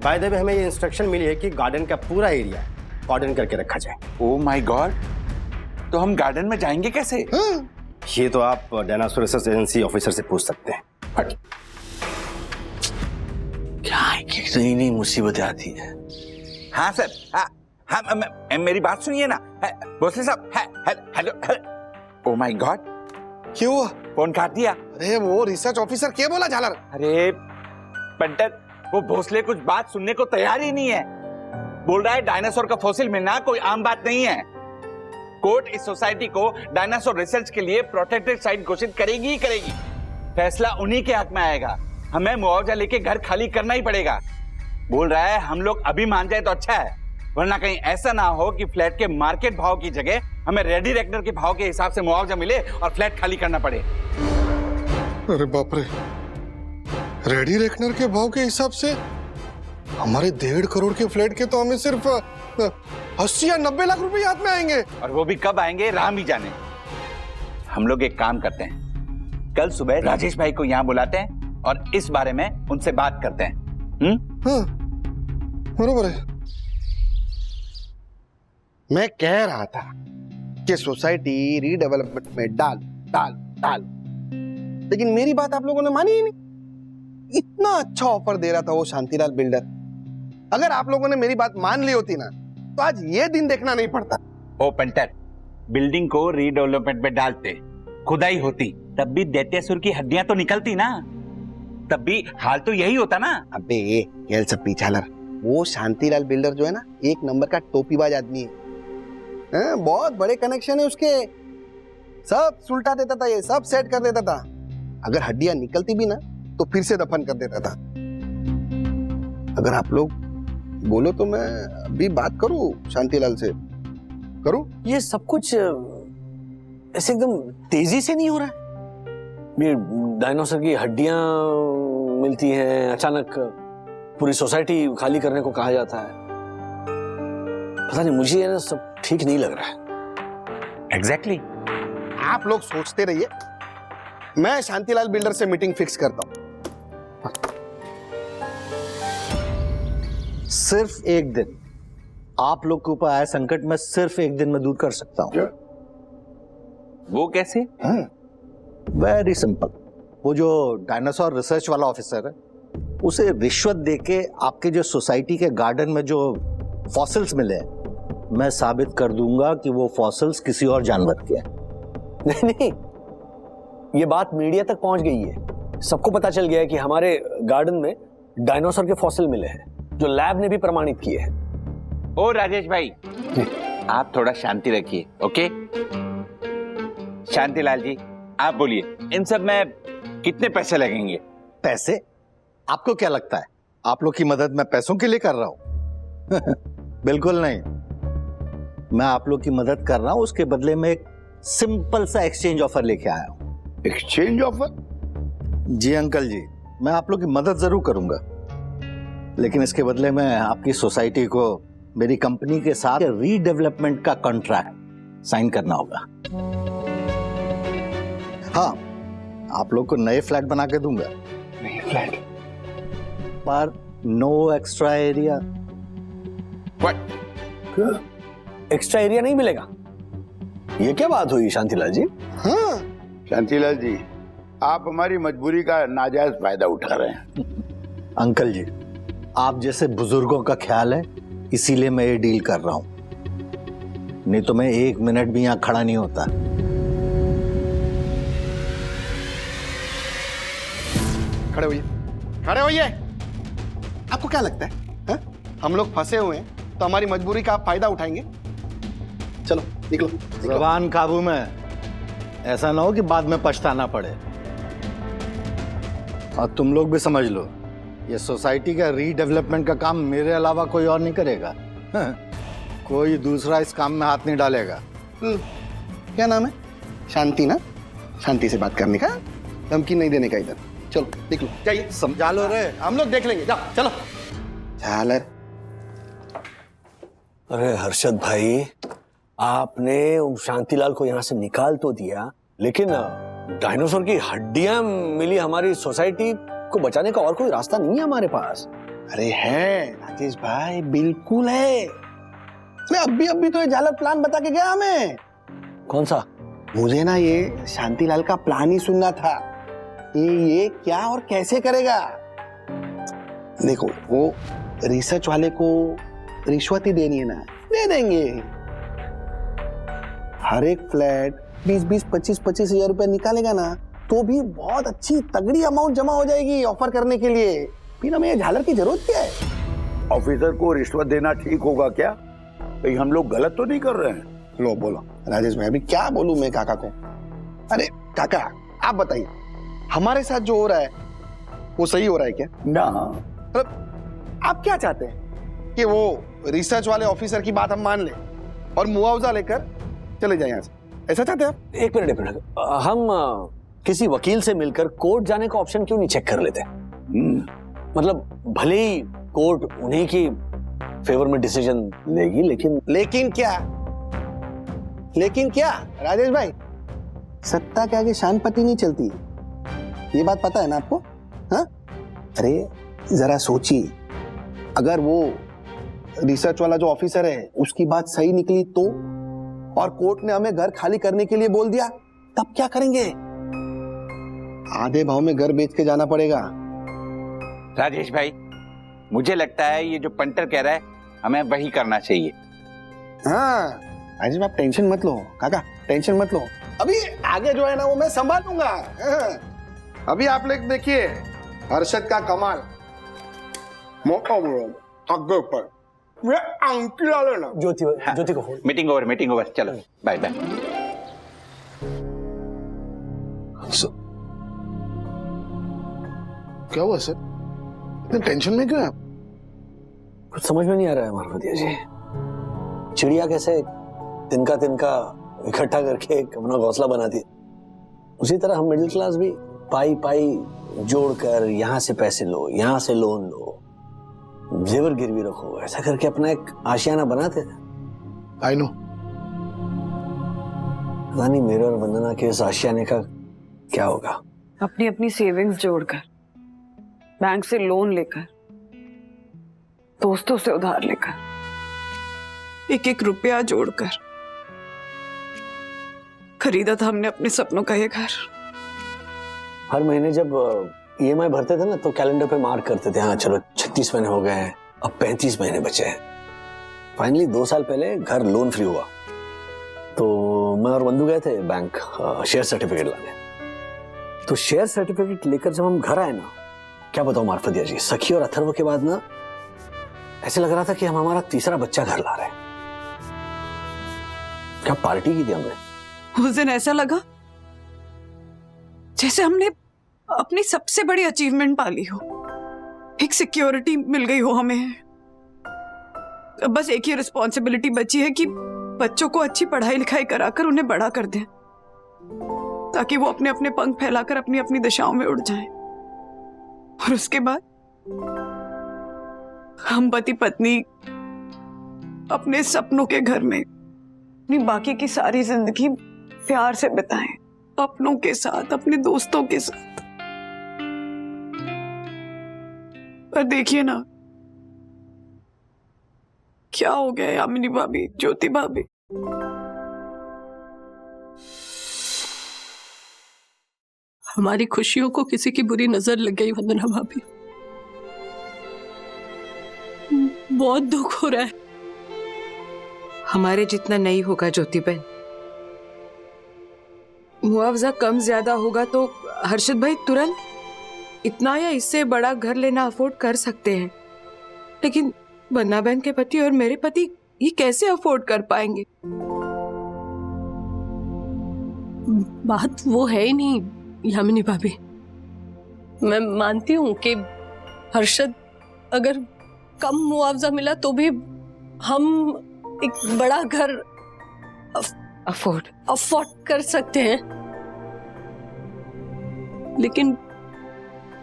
बाय द वे, हमें ये इंस्ट्रक्शन मिली है कि गार्डन का पूरा एरिया कॉर्डन करके रखा जाए। ओह माय गॉड, तो हम गार्डन में जाएंगे कैसे? ये तो आप डायनासोर रिसर्च एजेंसी ऑफिसर से पूछ सकते हैं। क्या है कि नई नई मुसीबतें आती हैं। हाँ सर, हाँ, मेरी बात सुनिए ना भोसले साहब। हेलो, ओह माय गॉड, क्यों हुआ? फोन काट दिया। अरे वो रिसर्च ऑफिसर क्या बोला झालर? अरे पंडित, वो भोसले कुछ बात सुनने को तैयार ही नहीं है। बोल रहा है डायनासोर का फॉसिल मिलना कोई आम बात नहीं है। कोर्ट इस सोसाइटी को डायनासोर रिसर्च के लिए प्रोटेक्टेड साइट घोषित करेगी ही करेगी। फैसला उन्हीं के हक में आएगा। हमें मुआवजा लेके घर खाली करना ही पड़ेगा। बोल रहा है हम लोग अभी मान जाए तो अच्छा है, वरना कहीं ऐसा ना हो कि फ्लैट के मार्केट भाव की जगह हमें रेडी रेक्टर के भाव के हिसाब से मुआवजा मिले और फ्लैट खाली करना पड़े। अरे बाप रे, रेडी रेकनर के भाव के हिसाब से हमारे 1.5 करोड़ के फ्लैट के तो हमें सिर्फ 80 या 90 लाख रुपए हाथ में आएंगे। और वो भी कब आएंगे राम ही जाने। हम लोग एक काम करते हैं, कल सुबह राजेश भाई को यहाँ बुलाते हैं और इस बारे में उनसे बात करते हैं। हाँ, बरोबर है। मैं कह रहा था कि सोसाइटी रीडेवलपमेंट में डाल, लेकिन मेरी बात आप लोगों ने मानी ही नहीं। इतना अच्छा ऑफर दे रहा था वो शांतिलाल बिल्डर। अगर आप लोगों ने मेरी बात मान ली होती ना, तो आज ये दिन देखना नहीं पड़ता। ओ पंटर, बिल्डिंग को रीडेवलपमेंट में डालते, खुदाई होती, तब भी दैत्यासुर की हड्डियां तो निकलती ना, तब भी हाल तो यही होता ना। अबे ये सब पीछालर, वो शांतिलाल बिल्डर जो है ना, एक नंबर का टोपीबाज आदमी है। बहुत बड़े कनेक्शन है उसके, सब सुलटा देता था, ये सब सेट कर देता था। अगर हड्डियां निकलती भी ना तो फिर से दफन कर देता था। अगर आप लोग बोलो तो मैं अभी बात करूं शांतिलाल से, करूं? ये सब कुछ ऐसे एकदम तेजी से नहीं हो रहा है। ये डायनासोर की हड्डियां मिलती हैं, अचानक पूरी सोसाइटी खाली करने को कहा जाता है। पता नहीं, मुझे ना सब ठीक नहीं लग रहा है। एग्जैक्टली। आप लोग सोचते रहिए, मैं शांतिलाल बिल्डर से मीटिंग फिक्स करता हूं। सिर्फ एक दिन, आप लोग के ऊपर आया संकट मैं सिर्फ एक दिन में दूर कर सकता हूं। वो कैसे? Very simple. वो जो डायनासोर रिसर्च वाला ऑफिसर है, उसे रिश्वत देके आपके जो सोसाइटी के गार्डन में जो फॉसिल्स मिले हैं, मैं साबित कर दूंगा कि वो फॉसिल्स किसी और जानवर के हैं। नहीं, ये बात मीडिया तक पहुंच गई है। सबको पता चल गया है कि हमारे गार्डन में डायनासोर के फॉसिल मिले हैं, जो लैब ने भी प्रमाणित किए हैं। ओ राजेश भाई, आप थोड़ा शांति रखिए, ओके? शांतिलाल जी, आप बोलिए, इन सब में कितने पैसे लगेंगे? पैसे? आपको क्या लगता है आप लोग की मदद मैं पैसों के लिए कर रहा हूं? बिल्कुल नहीं। मैं आप लोग की मदद कर रहा हूं, उसके बदले में एक सिंपल सा एक्सचेंज ऑफर लेके आया हूं। Exchange offer? जी अंकल जी, मैं आप लोग की मदद जरूर करूंगा, लेकिन इसके बदले में आपकी सोसाइटी को मेरी कंपनी के साथ रीडेवलपमेंट का कॉन्ट्रैक्ट साइन करना होगा। हाँ, आप लोग को नए फ्लैट बना के दूंगा। नए फ्लैट? पर no extra area. Extra area नहीं मिलेगा? ये क्या बात हुई शांतिलाल जी? हाँ शांतिलाल जी, आप हमारी मजबूरी का नाजायज फायदा उठा रहे हैं। अंकल जी, आप जैसे बुजुर्गों का ख्याल है, इसीलिए मैं ये डील कर रहा हूं, नहीं तो मैं एक मिनट भी यहां खड़ा नहीं होता। खड़े होइए, खड़े होइए। आपको क्या लगता है हा? हम लोग फंसे हुए हैं तो हमारी मजबूरी का आप फायदा उठाएंगे? चलो निकलो। जबान काबू में, ऐसा ना हो कि बाद में पछताना पड़े। और तुम लोग भी समझ लो, ये सोसाइटी का रीडेवलपमेंट का काम मेरे अलावा कोई और नहीं करेगा। कोई दूसरा इस काम में हाथ नहीं डालेगा। क्या नाम है? शांति ना? शांति से बात करने का, धमकी नहीं देने का। इधर चलो निकलो, जाइए। समझा लो रे, हम लोग देख लेंगे, जाओ चलो। झालर। अरे हर्षद भाई, आपने शांतिलाल को यहाँ से निकाल तो दिया, लेकिन डायनासोर की हड्डियां मिली हमारी सोसाइटी को बचाने का और कोई रास्ता नहीं है हमारे पास। अरे है राजेश भाई, बिल्कुल है। अभी तो ये झालर प्लान बता के गया हमें। कौन सा? मुझे ना ये शांतिलाल का प्लान ही सुनना था, ये क्या और कैसे करेगा। देखो, वो रिसर्च वाले को रिश्वत ही देनी है ना, दे देंगे। हर एक फ्लैट 20-20, 25-25 हजार रुपए निकालेगा ना, तो भी बहुत अच्छी तगड़ी अमाउंट जमा हो जाएगी ऑफर करने के लिए। फिर हमें ये झालर की जरूरत क्या है? ऑफिसर को रिश्वत देना ठीक होगा क्या? कहीं हम लोग गलत तो नहीं कर रहे हैं? लो बोलो राजेश भाई, अभी क्या बोलूं मैं काका को? अरे काका, आप बताइए, हमारे साथ जो हो रहा है वो सही हो रहा है क्या? ना। मतलब आप क्या चाहते हैं कि वो रिसर्च वाले ऑफिसर की बात हम मान लें और मुआवजा लेकर चले जाएं यहाँ से? ऐसा चाहते हैं आप? एक मिनट, हम किसी वकील से मिलकर कोर्ट जाने का ऑप्शन क्यों नहीं चेक कर लेते? मतलब भले ही कोर्ट उन्हीं की फेवर में डिसीजन लेगी, लेकिन क्या राजेश भाई, सत्ता के आगे शान पति नहीं चलती, ये बात पता है ना आपको? हाँ? अरे जरा सोचिए, अगर वो रिसर्च वाला जो ऑफिसर है उसकी बात सही निकली तो, और कोर्ट ने हमें घर खाली करने के लिए बोल दिया, तब क्या करेंगे? आधे भाव में घर बेच के जाना पड़ेगा। राजेश भाई, मुझे लगता है ये जो पंटर कह रहा है हमें वही करना चाहिए। हाँ राजेश भाई, आप टेंशन मत लो काका, टेंशन मत लो। अभी आगे जो है ना वो मैं संभालूंगा। हाँ। अभी आप लोग देखिए हर्षद का कमाल। आगे पर ज्योति को फोन। मीटिंग ओवर, चलो बाय बाय। क्या हुआ सर, इतने टेंशन में क्यों है आप? कुछ समझ में नहीं आ रहा है मार्फतिया जी। चिड़िया कैसे तिनका तिनका इकट्ठा करके एक अपना घोंसला बनाती है, उसी तरह हम मिडिल क्लास भी पाई पाई जोड़कर यहाँ से पैसे लो, यहाँ से लोन लो, जेवर गिरवी रखो, ऐसा करके अपना एक आशियाना बनाते थे। I know. पता नहीं मेरे और वंदना के इस आशियाने का क्या होगा। अपनी अपनी सेविंग्स जोड़कर, बैंक से लोन लेकर, दोस्तों से उधार लेकर, एक एक रुपया जोड़कर खरीदा था हमने अपने सपनों का ये घर। हर महीने जब ईएमआई भरते थे ना तो कैलेंडर पे मार्क करते थे, हाँ चलो 36 महीने हो गए हैं, अब 35 महीने बचे हैं। फाइनली 2 साल पहले घर लोन फ्री हुआ तो मैं और बंधु गए थे बैंक शेयर सर्टिफिकेट लाने। तो शेयर सर्टिफिकेट लेकर जब हम घर आए ना, क्या बताऊं मार्फतिया जी, सखी और अथर्व के बाद ना ऐसे लग रहा था कि हम हमारा तीसरा बच्चा घर ला रहे हैं। क्या पार्टी की थी हमने। उस दिन ऐसा लगा जैसे हमने अपनी सबसे बड़ी अचीवमेंट पाली हो, एक सिक्योरिटी मिल गई हो हमें। अब बस एक ही रिस्पॉन्सिबिलिटी बची है कि बच्चों को अच्छी पढ़ाई लिखाई कराकर उन्हें बड़ा कर दें, ताकि वो अपने अपने पंख फैलाकर अपनी अपनी दिशाओं में उड़ जाएं। और उसके बाद हम पति पत्नी अपने सपनों के घर में अपनी बाकी की सारी जिंदगी प्यार से बिताएं, अपनों के साथ, अपने दोस्तों के साथ। पर देखिए ना क्या हो गया यामिनी भाभी, ज्योति भाभी। हमारी खुशियों को किसी की बुरी नजर लग गई वंदना भाभी। बहुत दुख हो रहा है। हमारे जितना नहीं होगा ज्योति बहन। मुआवजा कम ज्यादा होगा तो हर्षद भाई तुरंत इतना या इससे बड़ा घर लेना अफोर्ड कर सकते हैं, लेकिन वंदना बहन के पति और मेरे पति ये कैसे अफोर्ड कर पाएंगे। बात वो है ही नहीं यामिनी भाभी। मैं मानती हूँ कि हर्षद अगर कम मुआवजा मिला तो भी हम एक बड़ा घर अफोर्ड कर सकते हैं, लेकिन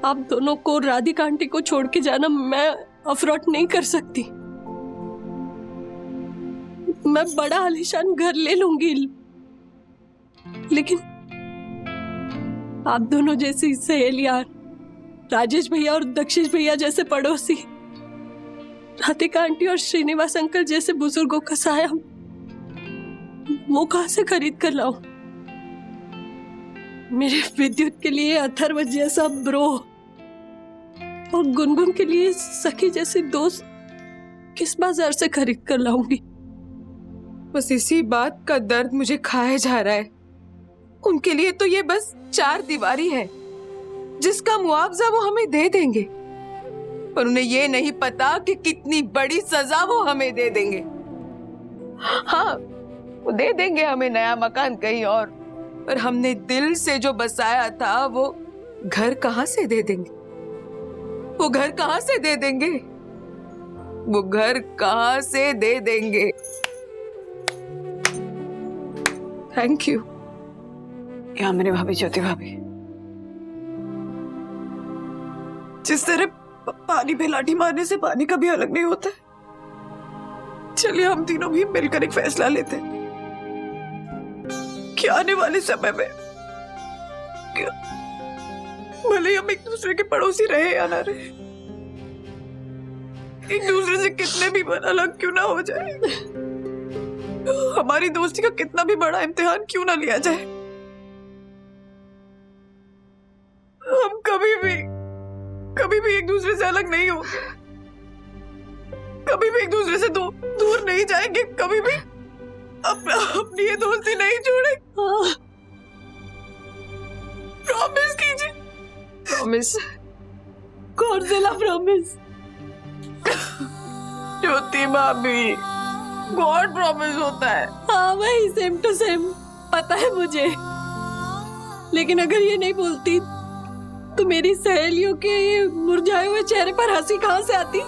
आप दोनों को राधिका आंटी को छोड़ के जाना मैं अफोर्ड नहीं कर सकती। मैं बड़ा आलीशान घर ले लूंगी, लेकिन आप दोनों जैसी सहेलियां, राजेश भैया और दक्षिश भैया जैसे पड़ोसी, राधिका आंटी और श्रीनिवास अंकल जैसे बुजुर्गों का साया वो कहां से खरीद कर लाऊं? मेरे विद्युत के लिए अथर्व जैसा ब्रो और गुनगुन के लिए सखी जैसी दोस्त किस बाजार से खरीद कर लाऊंगी? बस इसी बात का दर्द मुझे खाए जा रहा है। उनके लिए तो ये बस 4 दीवारी है जिसका मुआवजा वो हमें दे देंगे, पर उन्हें ये नहीं पता कि कितनी बड़ी सजा वो हमें दे देंगे। हाँ, वो दे देंगे हमें नया मकान कहीं और, पर हमने दिल से जो बसाया था वो घर कहां से दे देंगे? वो घर कहां से दे देंगे? वो घर कहां से दे देंगे? थैंक यू यामिनी भाभी, ज्योति भाभी। जिस तरह पानी पे लाठी मारने से पानी कभी अलग नहीं होता। चलिए हम तीनों भी मिलकर एक फैसला लेते हैं कि आने वाले समय में भले हम एक दूसरे के पड़ोसी रहे या ना रहे, एक दूसरे से कितने भी अलग क्यों ना हो जाए, हमारी दोस्ती का कितना भी बड़ा इम्तिहान क्यों ना लिया जाए, हम कभी भी एक दूसरे से अलग नहीं होंगे, कभी भी एक दूसरे से दूर नहीं जाएंगे, कभी भी अपनी ये दोस्ती नहीं छोड़ेंगे। प्रॉमिस कीजिए। प्रॉमिस? कौन सा प्रॉमिस? ज्योति भाभी, गॉड प्रॉमिस होता है। हाँ वही, सेम टू सेम, पता है मुझे। लेकिन अगर ये नहीं बोलती तो मेरी सहेलियों के ये मुरझाए हुए चेहरे पर हंसी कहां से आती?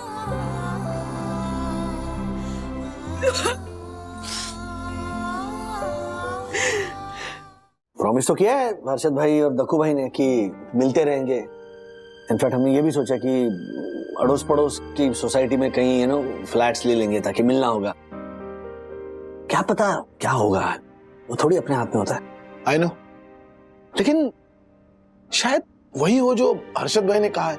प्रॉमिस तो किया है हर्षद भाई और दक्कू भाई ने कि मिलते रहेंगे। इनफैक्ट हमने ये भी सोचा कि अड़ोस पड़ोस की सोसाइटी में कहीं फ्लैट्स ले लेंगे ताकि मिलना होगा। क्या पता क्या होगा, वो थोड़ी अपने हाथ में होता है। आई नो, लेकिन शायद वही हो जो हर्षद भाई ने कहा है।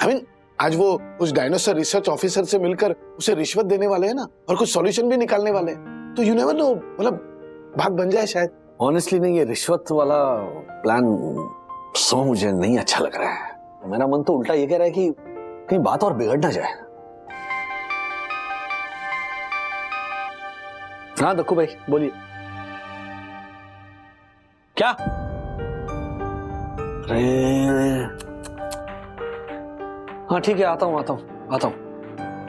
आई मीन आज वो उस डायनासोर रिसर्च ऑफिसर से मिलकर उसे रिश्वत देने वाले हैं ना, और कुछ सॉल्यूशन भी निकालने वाले हैं। तो यू नेवर नो, मतलब भाग बन जाए शायद। ऑनेस्टली नहीं, ये रिश्वत वाला प्लान मुझे नहीं अच्छा लग रहा है। मेरा मन तो उल्टा ये कह रहा है कि कहीं बात और बिगड़ ना जाए। हाँ दक्कू भाई बोलिए। क्या? अरे हाँ ठीक है, आता हूँ।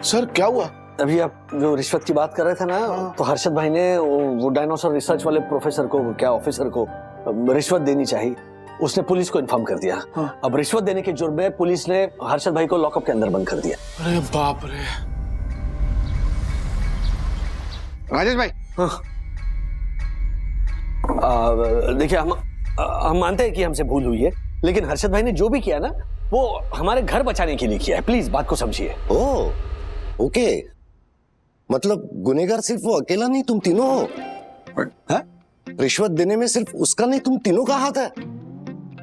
सर क्या हुआ? अभी आप जो रिश्वत की बात कर रहे थे ना, तो हर्षद भाई ने वो डायनासोर रिसर्च वाले प्रोफेसर को, क्या ऑफिसर को रिश्वत देनी चाहिए, उसने पुलिस को इन्फॉर्म कर दिया। अब रिश्वत देने के जुर्म में पुलिस ने हर्षद भाई को लॉकअप के अंदर बंद कर दिया। अरे बाप रे। राजेश भाई, देखिए हम मानते हैं कि हमसे भूल हुई है, लेकिन हर्षद भाई ने जो भी किया ना, वो हमारे घर बचाने के लिए किया है। प्लीज बात को समझिए। ओह ओके, मतलब गुनहगार सिर्फ वो अकेला नहीं, तुम तीनों हो। है? रिश्वत देने में सिर्फ उसका नहीं, तुम तीनों का हाथ है।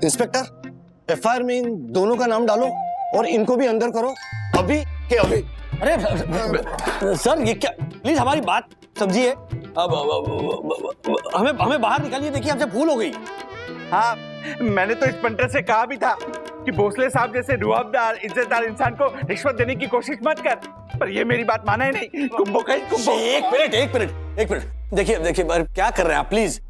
इंस्पेक्टर, एफआईआर में इन दोनों का नाम डालो और इनको भी अंदर करो, अभी के अभी। अरे सर ये क्या, प्लीज हमारी बात समझिए। हमें बाहर निकालिए। देखिए हमसे भूल हो गई। हाँ, मैंने तो इस पंटर से कहा भी था कि भोसले साहब जैसे रुआबदार इज्जतदार इंसान को रिश्वत देने की कोशिश मत कर, पर ये मेरी बात माना ही नहीं। कुंभो का कुंभो। एक मिनट देखिए क्या कर रहे हैं आप? प्लीज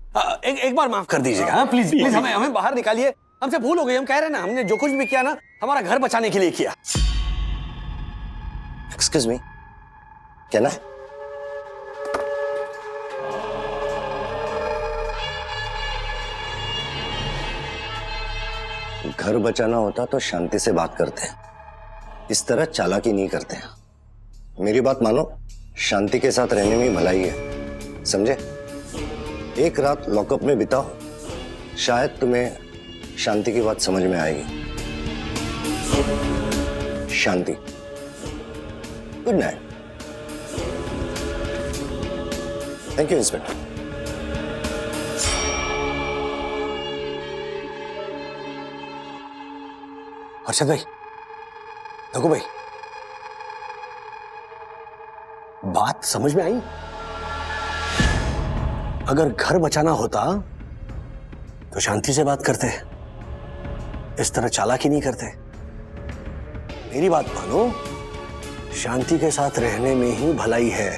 एक बार माफ कर दीजिएगा। हाँ प्लीज हमें बाहर निकालिए। हमसे भूल हो गई। हम कह रहे हैं ना, हमने जो कुछ भी किया ना, हमारा घर बचाने के लिए किया। एक्सक्यूज मी, क्या ना? घर बचाना होता तो शांति से बात करते हैं, इस तरह चालाकी नहीं करते हैं। मेरी बात मानो, शांति के साथ रहने में भलाई है, समझे? एक रात लॉकअप में बिताओ, शायद तुम्हें शांति की बात समझ में आएगी। Shanti, good night. Thank you inspector. Harshad भाई, दक्कू भाई, बात समझ में आई? अगर घर बचाना होता तो शांति से बात करते, इस तरह चालाकी नहीं करते। मेरी बात मानो, शांति के साथ रहने में ही भलाई है।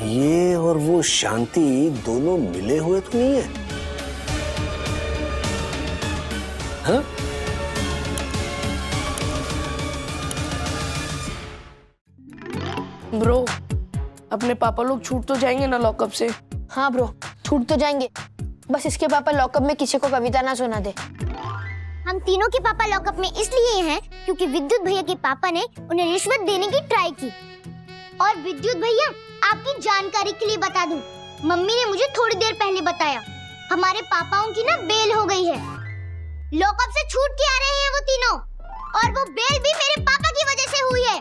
ये और वो शांति दोनों मिले हुए तो नहीं है। हाँ? ब्रो, अपने पापा लोग छूट तो जाएंगे ना लॉकअप से? हाँ ब्रो, छूट तो जाएंगे, बस इसके पापा लॉकअप में किसी को कविता ना सुना दे। हम तीनों के पापा लॉकअप में इसलिए हैं क्योंकि विद्युत भैया के पापा ने उन्हें रिश्वत देने की ट्राई की। और विद्युत भैया, आपकी जानकारी के लिए बता दूं, मम्मी ने मुझे थोड़ी देर पहले बताया, हमारे पापाओं की ना बेल हो गई है। लॉकअप से छूट के आ रहे हैं वो तीनों, और वो बेल भी मेरे पापा की वजह से हुई है।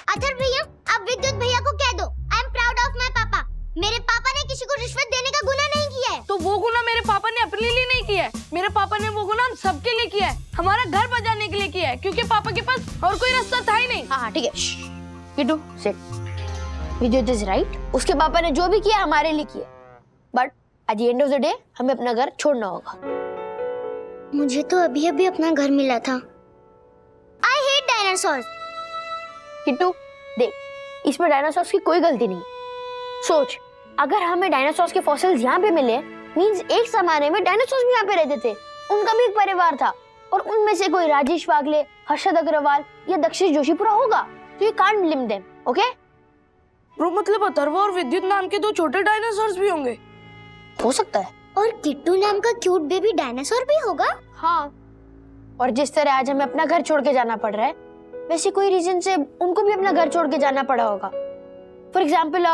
अथर्व भैया, आप विद्युत भैया को कह दो, I am proud of my पापा। मेरे पापा ने किसी को रिश्वत देने का गुनाह नहीं किया है। तो वो गुनाह मेरे पापा ने अपने लिए नहीं किया है, मेरे पापा ने वो गुनाह हम सबके लिए किया है, हमारा घर बचाने के लिए किया है, क्योंकि पापा के पास और कोई रास्ता था ही नहीं। हाँ ठीक है, किट्टू सिट। विद्युत इज राइट, उसके पापा ने जो भी किया हमारे लिए किया, but at the end of the day हमें अपना घर छोड़ना होगा। मुझे तो अभी अभी अपना घर मिला था। I hate dinosaurs. किट्टू देख, इसमें डायनासोर्स की कोई गलती नहीं। सोच, अगर हमें डायनासोर्स के फॉसिल्स यहाँ पे मिले, मींस एक जमाने में डायनासोर्स भी यहाँ पे रहते थे, उनका भी एक परिवार था, और उनमें से कोई राजेश वागले, हर्षद अग्रवाल या दक्षिश जोशीपुरा होगा, तो you can't blame them, okay? Bro, मतलब अथर्व और विद्युत नाम के दो छोटे डायनासोर्स भी होंगे? हो सकता है। और किट्टू नाम का क्यूट बेबी डायनासोर भी होगा। हाँ, और जिस तरह आज हमें अपना घर छोड़ के जाना पड़ रहा है, वैसे कोई रीजन से उनको भी अपना घर छोड़ के जाना पड़ा होगा। फॉर एग्जाम्पल,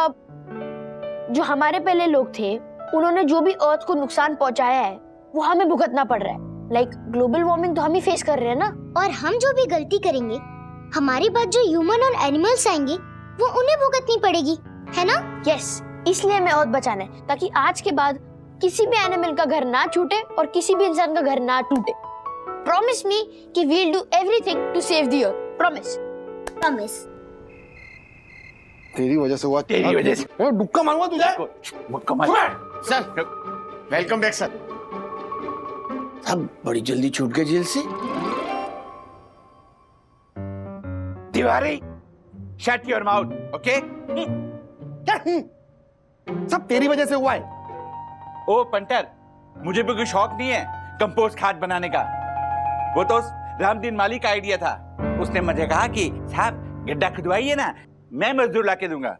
जो हमारे पहले लोग थे, उन्होंने जो भी अर्थ को नुकसान पहुंचाया है वो हमें भुगतना पड़ रहा है। लाइक ग्लोबल वार्मिंग तो हम ही फेस कर रहे हैं ना। और हम जो भी गलती करेंगे, हमारे बाद जो ह्यूमन और एनिमल्स आएंगे वो उन्हें भुगतनी पड़ेगी, है ना? यस, इसलिए हमें अर्थ बचाना है, ताकि आज के बाद किसी भी एनिमल का घर ना छूटे और किसी भी इंसान का घर ना टूटे। प्रॉमिस मी कि we will do everything to save the earth. Promise. Promise. तेरी वजह से हुआ। तेरी वजह से। डुक्का मारूंगा तुझे। मुक्का मार। Sir, welcome back sir. अब बड़ी जल्दी छूट गए जेल से। Tiwari, shut your mouth, okay? क्या? सब तेरी वजह से हुआ है। ओ पंटर, मुझे भी कोई शौक नहीं है कंपोस्ट खाद बनाने का। वो तो रामदीन माली का आइडिया था। उसने मुझे कहा कि साहब गड्ढा खुदवाइए ना, मैं मजदूर लाके दूंगा।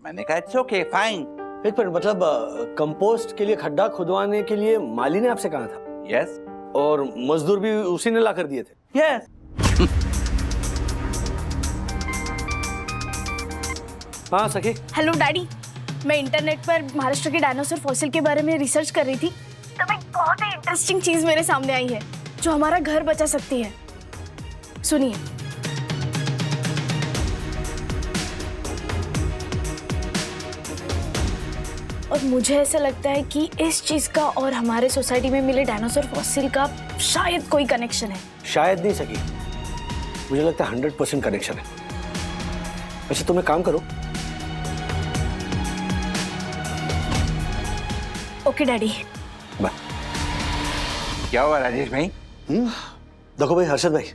मैंने कहा इट्स ओके, फाइन। एक मिनट, मतलब कंपोस्ट के लिए खड्डा खुदवाने के लिए माली ने आपसे कहा था? यस। और मजदूर भी उसी ने ला कर दिए थे? यस। हाँ सखी। हेलो डैडी, मैं इंटरनेट पर महाराष्ट्र के डायनासोर फॉसिल के बारे में रिसर्च कर रही थी, तब एक बहुत ही इंटरेस्टिंग चीज मेरे सामने आई है जो हमारा घर बचा सकती है। सुनिए। और मुझे ऐसा लगता है कि इस चीज का और हमारे सोसाइटी में मिले डायनासोर फॉसिल का शायद कोई कनेक्शन है। शायद नहीं सकी, मुझे लगता है 100% कनेक्शन है। अच्छा तुम एक काम करो। Okay daddy. बाय। क्या हुआ राजेश भाई? देखो भाई हर्षद भाई,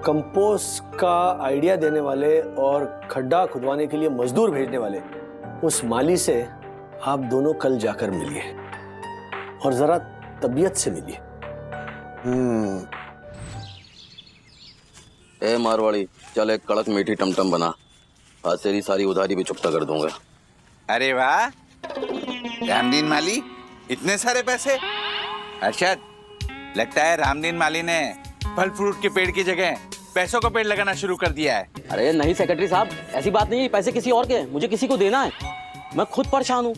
कंपोस्ट का आइडिया देने वाले और खड्डा खुदवाने के लिए मजदूर भेजने वाले उस माली से आप दोनों कल जाकर मिलिए और जरा तबीयत से मिलिए। ए मारवाड़ी, चल एक कड़क मीठी टमटम बना, आज तेरी सारी उधारी भी चुकता कर दूंगा। अरे वाह रामदीन माली, इतने सारे पैसे। अर्शद, लगता है रामदीन माली ने फल फ्रूट के पेड़ की जगह पैसों का पेड़ लगाना शुरू कर दिया है। अरे नहीं सेक्रेटरी साहब, ऐसी बात नहीं है, पैसे किसी और के हैं, मुझे किसी को देना है। मैं खुद परेशान हूँ।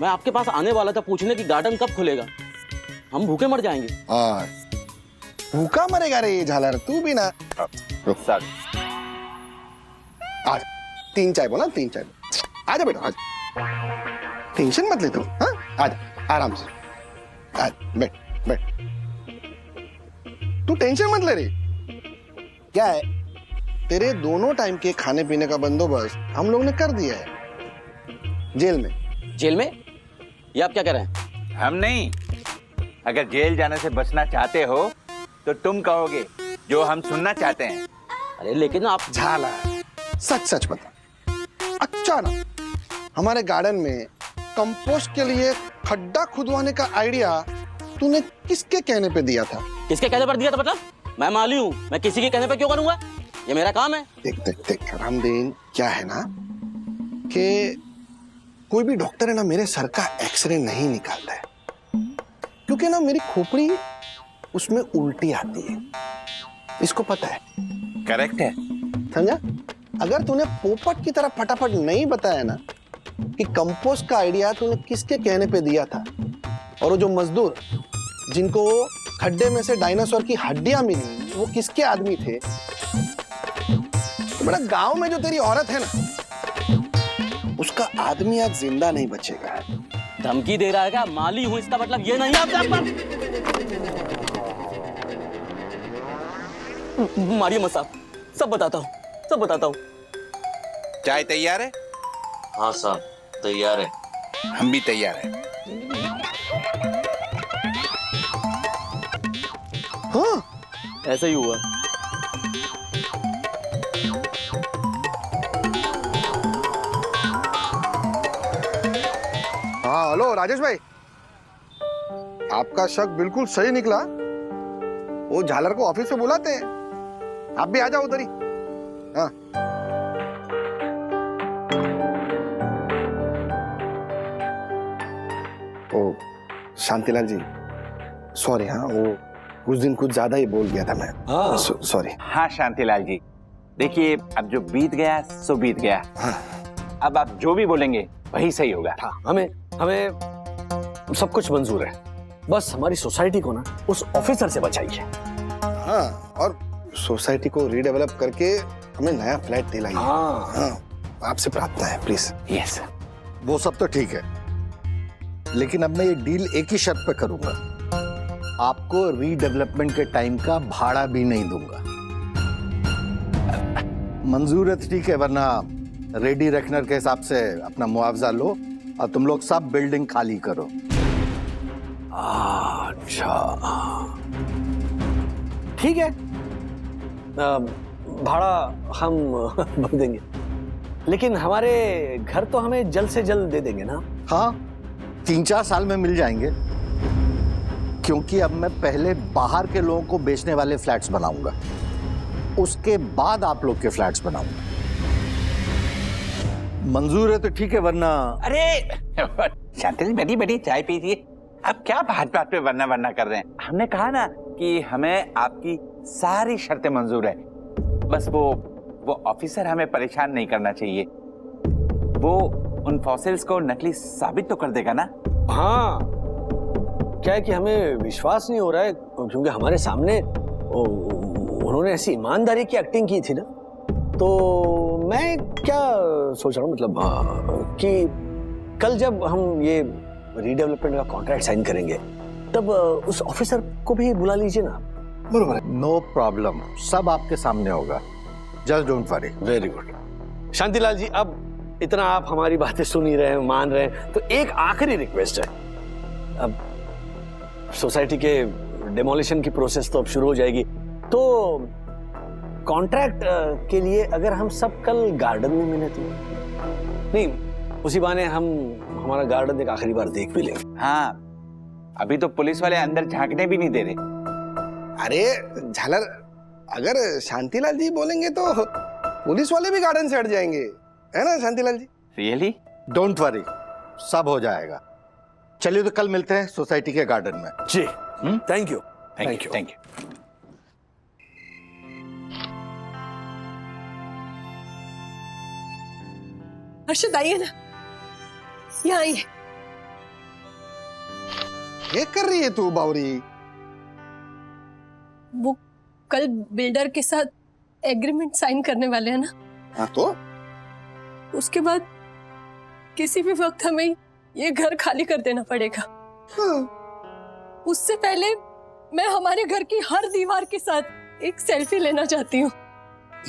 मैं आपके पास आने वाला था पूछने कि गार्डन कब खुलेगा, हम भूखे मर जाएंगे। भूखा मरेगा रे झालर, तू भी ना। रुक सर, आज 3 चाय बोला, 3 चाय। आजा बेटा, आजा, टेंशन मत ले तू। हाँ आजा, आराम से आज, बैठ बैठ, तू टेंशन मत ले रे। क्या है, तेरे दोनों टाइम के खाने पीने का बंदोबस्त हम लोग ने कर दिया है जेल में। जेल में? ये आप क्या कह रहे हैं? हम नहीं, अगर जेल जाने से बचना चाहते हो तो तुम कहोगे जो हम सुनना चाहते हैं। अरे लेकिन आप झाला, सच सच बता, अच्छा ना हमारे गार्डन में कंपोस्ट के लिए खड्डा खुदवाने का आइडिया तूने किसके कहने पे दिया था? किसके कहने पर दिया था? मतलब मैं माली हूँ, मैं किसी के कहने पे क्यों करूंगा? ये मेरा काम है। देख देख देख रामदीन, क्या है ना कि कोई भी डॉक्टर है ना मेरे सर का एक्सरे नहीं निकालता है, क्योंकि ना मेरी खोपड़ी उसमें उल्टी आती है, इसको पता है। करेक्ट है, समझा? अगर तूने पोपट की तरह फटाफट नहीं बताया ना कि कंपोस्ट का आइडिया तूने किसके कहने पे दिया था, और वो जो मजदूर जिनको खड्डे में से डायनासोर की हड्डियां मिली वो किसके आदमी थे, तो बड़ा गांव में जो तेरी औरत है ना उसका आदमी आज जिंदा नहीं बचेगा। धमकी दे रहा है क्या? माली हूँ इसका मतलब ये नहीं आप मारिए मत साहब, सब बताता हूँ, सब बताता हूँ। चाय तैयार है? हाँ साहब तैयार है। हम भी तैयार हैं। हाँ ऐसे ही हुआ। हाँ हेलो राजेश भाई, आपका शक बिल्कुल सही निकला। वो झालर को ऑफिस में बुलाते हैं, आप भी आ जाओ उधर ही। हाँ ओ शांतिलाल जी, सॉरी। हाँ वो उस दिन कुछ ज्यादा ही बोल गया था मैं। सॉरी। हाँ शांतिलाल जी, देखिए अब जो बीत गया सो बीत गया। अब आप जो भी बोलेंगे वही सही होगा। हमें हमें सब कुछ मंजूर है, बस हमारी सोसाइटी को ना उस ऑफिसर से बचाइए। हाँ, और सोसाइटी को रीडेवलप करके हमें नया फ्लैट दिलाइए। हाँ, आपसे प्रार्थना है प्लीज। यस। वो सब तो ठीक है, लेकिन अब मैं ये डील एक ही शर्त पे करूंगा, आपको रीडेवलपमेंट के टाइम का भाड़ा भी नहीं दूंगा। मंजूर है तो ठीक है, वरना रेडी रेकनर के हिसाब से अपना मुआवजा लो और तुम लोग सब बिल्डिंग खाली करो। अच्छा ठीक है, भाड़ा हम भर देंगे, लेकिन हमारे घर तो हमें जल्द से जल्द दे देंगे ना? हाँ, 3-4 साल में मिल जाएंगे, क्योंकि अब मैं पहले बाहर के लोगों को बेचने वाले फ्लैट्स बनाऊंगा, उसके बाद आप लोग के फ्लैट्स बनाऊंगा। मंजूर है तो ठीक है, वरना अरे शांति बैठी बैठी चाय पीजिए। अब क्या बात बात पे वरना वरना कर रहे हैं? हमने कहा ना कि हमें आपकी सारी शर्तें मंजूर है, बस वो ऑफिसर हमें परेशान नहीं करना चाहिए। वो उन फॉसिल्स को नकली साबित तो कर देगा ना? हाँ, क्या है कि हमें विश्वास नहीं हो रहा है, क्योंकि हमारे सामने उन्होंने ऐसी ईमानदारी की एक्टिंग की थी ना। तो मैं क्या सोच रहा हूँ, मतलब कि कल जब हम ये रीडेवलपमेंट का कॉन्ट्रैक्ट साइन करेंगे तब उस ऑफिसर को भी बुला लीजिए ना। बरोबर, नो प्रॉब्लम, सब आपके सामने होगा, just don't worry. Very good. Shantilal ji, अब इतना आप हमारी बातें सुन ही रहे हैं, मान रहे हैं, तो एक आखिरी रिक्वेस्ट है। अब सोसाइटी के डेमोलिशन की प्रोसेस तो अब शुरू हो जाएगी, तो कॉन्ट्रैक्ट के लिए अगर हम सब कल गार्डन में मिले तो नहीं, उसी बहाने हम हमारा गार्डन एक आखिरी बार देख भी लें। हाँ, अभी तो पुलिस वाले अंदर झांकने भी नहीं दे रहे। अरे झालर, अगर शांतिलाल जी बोलेंगे तो पुलिस वाले भी गार्डन से हट जाएंगे, है ना शांतिलाल जी? रियली? डोंट वरी, सब हो जाएगा। चलिए तो कल मिलते हैं सोसाइटी के गार्डन में। जी, thank you. Thank you, thank you. Harshad आइए ना, यहाँ आइए। ये कर रही है तू बावरी? वो कल बिल्डर के साथ एग्रीमेंट साइन करने वाले हैं ना? हाँ, तो उसके बाद किसी भी वक्त हमें ये घर खाली कर देना पड़ेगा। उससे पहले मैं हमारे घर की हर दीवार के साथ एक सेल्फी लेना चाहती हूँ।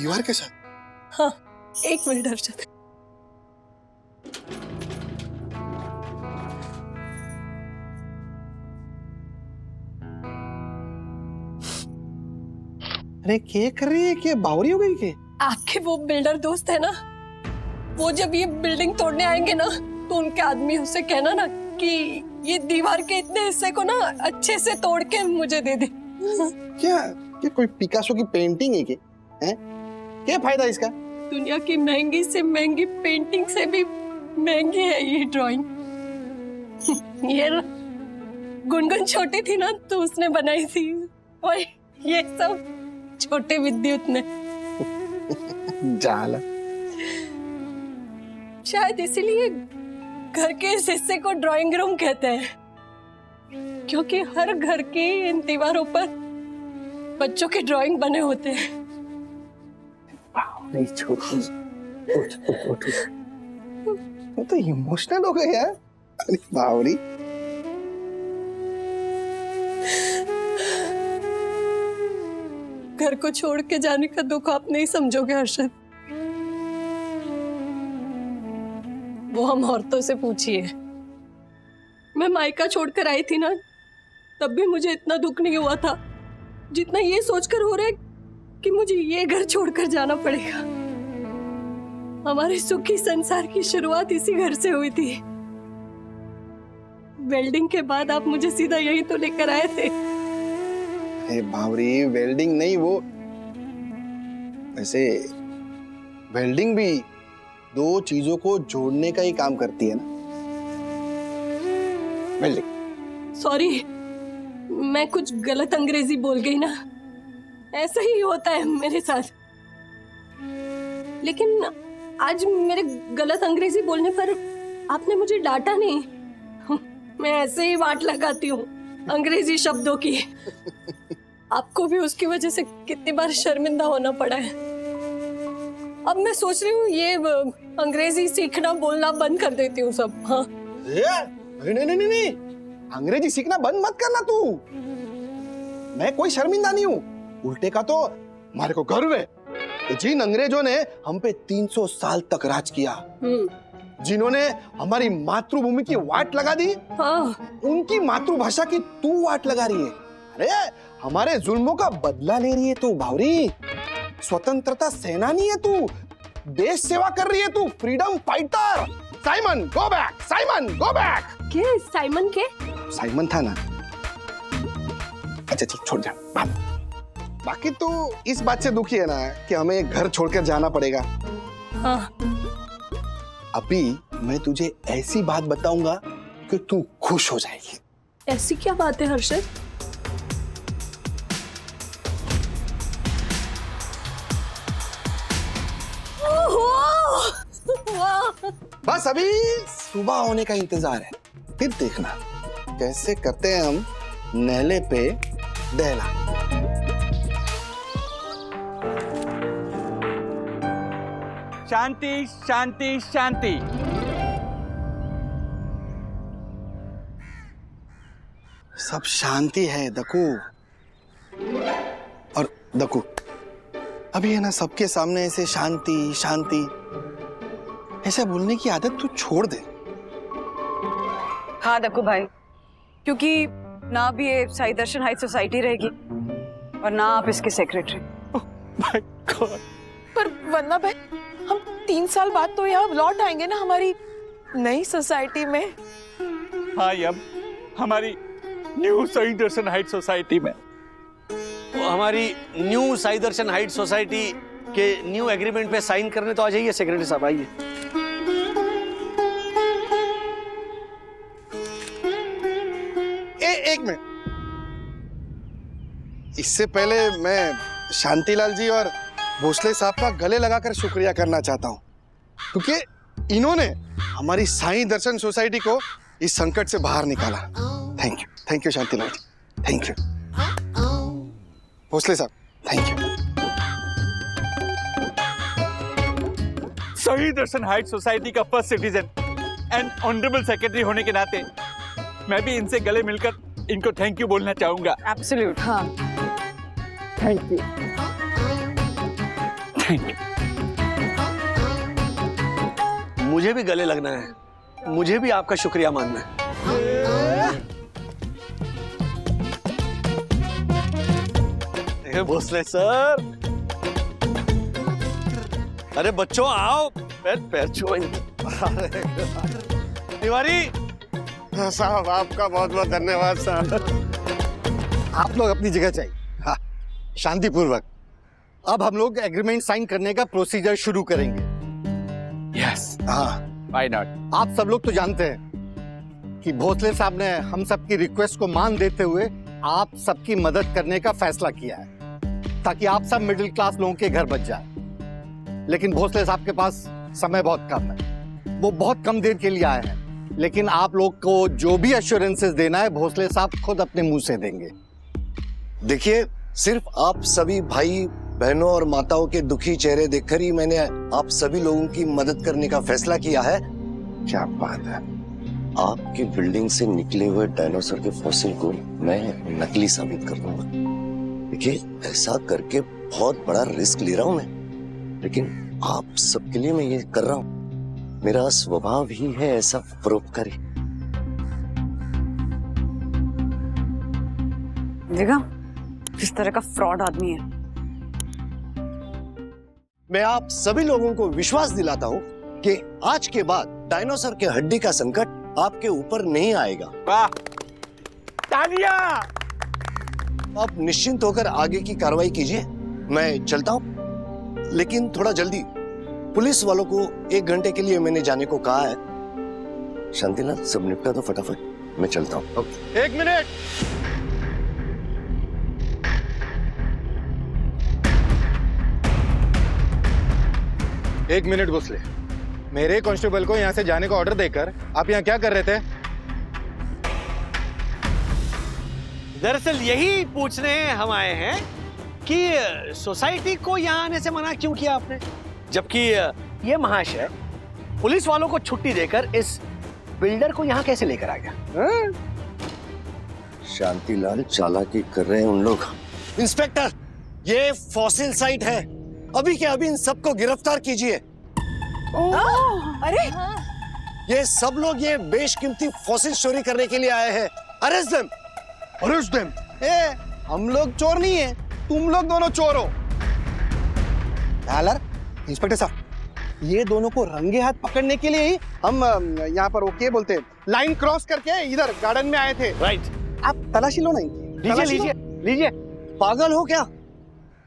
दीवार के साथ? हाँ, एक मिनट हर्षद। अरे क्या कर रही है, क्या बावरी हो गई के? आपके वो बिल्डर दोस्त है ना, वो जब ये बिल्डिंग तोड़ने आएंगे ना तो उनके आदमी उससे कहना ना कि ये दीवार के इतने हिस्से को ना अच्छे से तोड़ के मुझे दे दे। क्या कोई पिकासो की पेंटिंग है हैं? क्या फायदा इसका? दुनिया की महंगी से महंगी पेंटिंग से भी महंगी है ये ड्राइंग। ये गुनगुन छोटी थी ना तो उसने बनाई थी, और ये सब छोटे विद्युत ने। जाला। शायद इसीलिए घर के इस हिस्से को ड्राइंग रूम कहते हैं, क्योंकि हर घर की इन दीवारों पर बच्चों के ड्राइंग बने होते हैं। नहीं छोटी, तो इमोशनल हो गए यार। अरे बावरी, घर को छोड़ के जाने का दुख आप नहीं समझोगे हर्षद। वो हम औरतों से पूछिए। मैं मायका छोड़कर आई थी ना, तब भी मुझे इतना दुख नहीं हुआ था जितना ये सोचकर हो रहा है कि मुझे ये घर छोड़कर जाना पड़ेगा। हमारे सुखी संसार की शुरुआत इसी घर से हुई थी। वेल्डिंग के बाद आप मुझे सीधा यहीं तो लेकर आए थे। अरे बावरी, वेल्डिंग नहीं, वो वैसे वेल्डिंग भी दो चीजों को जोड़ने का ही काम करती है ना। वेल्डिंग। सॉरी, मैं कुछ गलत अंग्रेजी बोल गई ना, ऐसा ही होता है मेरे साथ। लेकिन आज मेरे गलत अंग्रेजी बोलने पर आपने मुझे डांटा नहीं। मैं ऐसे ही वाट लगाती हूँ अंग्रेजी शब्दों की। आपको भी उसकी वजह से कितनी बार शर्मिंदा होना पड़ा है। अब मैं सोच रही हूँ ये अंग्रेजी सीखना बोलना बंद कर देती हूँ सब। हाँ नहीं, अंग्रेजी सीखना बंद मत करना तू। मैं कोई शर्मिंदा नहीं हूँ, उल्टे का तो हमारे को गर्व है कि जिन अंग्रेजों ने हम पे 300 साल तक राज किया, जिन्होंने हमारी मातृभूमि की वाट लगा दी, उनकी मातृभाषा की तू वाट लगा रही है। अरे हमारे जुल्मों का बदला ले रही है तू भावरी, स्वतंत्रता सेनानी है तू, देश सेवा कर रही है तू, freedom fighter. Simon go back, Simon go back. के साइमन के? साइमन था ना। अच्छा चल छोड़ जा। बाकी तो इस बात से दुखी है ना कि हमें घर छोड़कर जाना पड़ेगा। हाँ। अभी मैं तुझे ऐसी बात बताऊंगा कि तू खुश हो जाएगी। ऐसी क्या बात है हर्षद? बस अभी सुबह होने का इंतजार है, फिर देखना कैसे करते हैं हम नहले पे दहला। शांति शांति शांति। सब शांति है दकू। और दकू अभी है ना सबके सामने ऐसे शांति शांति ऐसा बोलने की आदत तू छोड़ दे। हाँ दक्कू भाई, क्योंकि ना भी ये साई दर्शन हाइट सोसाइटी रहेगी और ना आप इसके सेक्रेटरी। पर वरना भाई हम 3 साल बाद तो यहाँ लौट आएंगे ना हमारी नई सोसाइटी में। हाँ अब हमारी new Sai Darshan height society में। तो हमारी new Sai Darshan height society के न्यू एग्रीमेंट पे साइन करने तो आ जाइए सेक्रेटरी साहब, आइए। एक मिनट, इससे पहले मैं शांतिलाल जी और भोसले साहब का गले लगाकर शुक्रिया करना चाहता हूँ, क्योंकि इन्होंने हमारी साई दर्शन सोसाइटी को इस संकट से बाहर निकाला। Thank you Shantilal ji, thank you. Bhosale साहब thank you. Sai Darshan height society का first citizen and honourable secretary होने के नाते मैं भी इनसे गले मिलकर इनको थैंक यू बोलना चाहूंगा। एब्सोल्यूट। हाँ थैंक यू। मुझे भी गले लगना है, मुझे भी आपका शुक्रिया मानना है। भोसले सर, अरे बच्चों आओ, पैर छुओ। तिवारी साहब आपका बहुत बहुत धन्यवाद साहब। आप लोग अपनी जगह चाहिए। हाँ, शांतिपूर्वक। अब हम लोग एग्रीमेंट साइन करने का प्रोसीजर शुरू करेंगे। यस। हाँ, व्हाई नॉट। आप सब लोग तो जानते हैं कि भोसले साहब ने हम सबकी रिक्वेस्ट को मान देते हुए आप सबकी मदद करने का फैसला किया है, ताकि आप सब मिडिल क्लास लोगों के घर बच जाए। लेकिन भोसले साहब के पास समय बहुत कम है, वो बहुत कम देर के लिए आए हैं, लेकिन आप लोग को जो भी एश्योरेंसेस देना है भोसले साहब खुद अपने मुंह से देंगे। देखिए, सिर्फ आप सभी भाई बहनों और माताओं के दुखी चेहरे देखकर ही मैंने आप सभी लोगों की मदद करने का फैसला किया है। क्या बात है। आपकी बिल्डिंग से निकले हुए डायनासोर के फॉसिल को मैं नकली साबित कर दूंगा। देखिए, ऐसा करके बहुत बड़ा रिस्क ले रहा हूं मैं, लेकिन आप सबके लिए मैं ये कर रहा हूं। मेरा स्वभाव ही है ऐसा परोपकारी। देखा किस तरह का फ्रॉड आदमी है। मैं आप सभी लोगों को विश्वास दिलाता हूं कि आज के बाद डायनासोर के हड्डी का संकट आपके ऊपर नहीं आएगा। वाह, तालियां। आप निश्चिंत होकर आगे की कार्रवाई कीजिए। मैं चलता हूं, लेकिन थोड़ा जल्दी। पुलिस वालों को 1 घंटे के लिए मैंने जाने को कहा है। शांतिलाल, सब निपटा दो फटाफट, मैं चलता हूं। 1 मिनट। एक मिनट भोसले, मेरे कांस्टेबल को यहाँ से जाने का ऑर्डर देकर आप यहाँ क्या कर रहे थे? दरअसल यही पूछने हम आए हैं कि सोसाइटी को यहाँ आने से मना क्यों किया आपने, जबकि ये महाशय पुलिस वालों को छुट्टी देकर इस बिल्डर को यहाँ कैसे लेकर आ गया? शांतिलाल, चालाकी कर रहे हैं उन लोग। इंस्पेक्टर, ये फॉसिल साइट है, अभी के अभी इन सबको गिरफ्तार कीजिए। अरे ये सब लोग ये बेशकीमती फॉसिल चोरी करने के लिए आए हैं। Arrest them, arrest them. ए, हम लोग चोर नहीं है, तुम लोग दोनों चोर हो। इंस्पेक्टर साहब, ये दोनों को रंगे हाथ पकड़ने के लिए ही हम यहाँ पर वो क्या बोलते हैं, लाइन क्रॉस करके इधर गार्डन में आए थे। राइट। आप तलाशी लो ना। लीजिए लीजिए लीजिए। पागल हो क्या?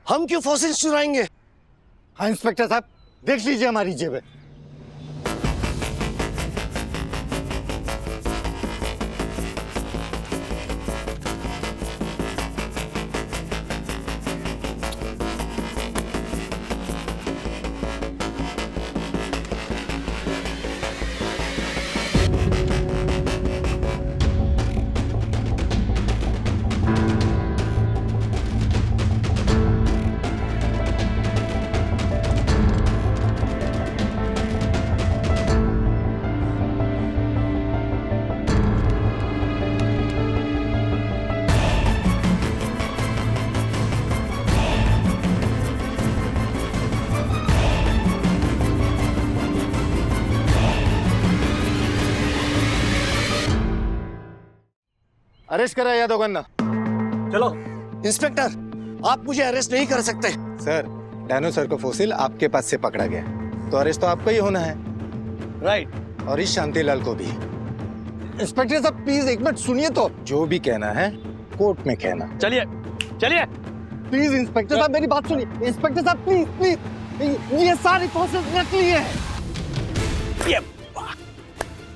हम क्यों फॉसिल चुराएंगे? हाँ इंस्पेक्टर साहब, देख लीजिए हमारी जेबें। अरेस्ट करा यादव गन्ना। चलो। इंस्पेक्टर, आप मुझे अरेस्ट नहीं कर सकते। सर, डायनोसर को फॉसिल आपके पास से पकड़ा गया, तो अरेस्ट तो आपका ही होना है। राइट। और इस शांतिलाल को भी। इंस्पेक्टर साहब प्लीज एक मिनट सुनिए तो। जो भी कहना है कोर्ट में कहना। चलिए चलिए। प्लीज इंस्पेक्टर साहब मेरी बात सुनिए। इंस्पेक्टर साहब प्लीज प्लीज, ये सारी फॉसिल्स नकली है। ये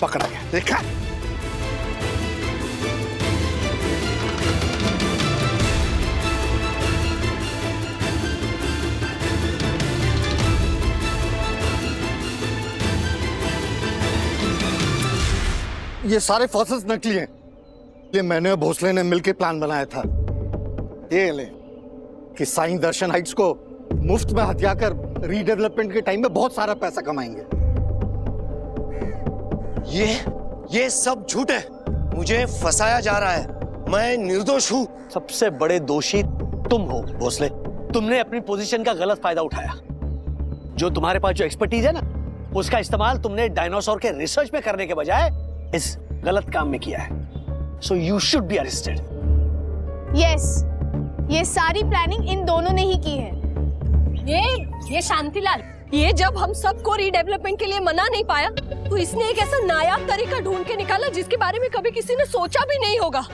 पकड़ा गया, देखा? ये सारे फॉसिल्स नकली हैं। ये मैंने और भोसले ने मिलकर प्लान बनाया था। ये ले कि साईं दर्शन हाइट्स को मुफ्त में हथियाकर रीडेवलपमेंट के टाइम में बहुत सारा पैसा कमाएंगे। ये सब झूठ है, मुझे फंसाया जा रहा है, मैं निर्दोष हूँ। सबसे बड़े दोषी तुम हो भोसले। तुमने अपनी पोजीशन का गलत फायदा उठाया। जो तुम्हारे पास जो एक्सपर्टीज है ना, उसका इस्तेमाल तुमने डायनासोर के रिसर्च में करने के बजाय इस गलत काम में किया है। So you should be arrested. Yes, ये सारी प्लानिंग इन दोनों ने ही की है। ये शांतिलाल, ये जब हम सबको रीडेवलपमेंट के लिए मना नहीं पाया, तो इसने एक ऐसा नायाब तरीका ढूंढ के निकाला जिसके बारे में कभी किसी ने सोचा भी नहीं होगा।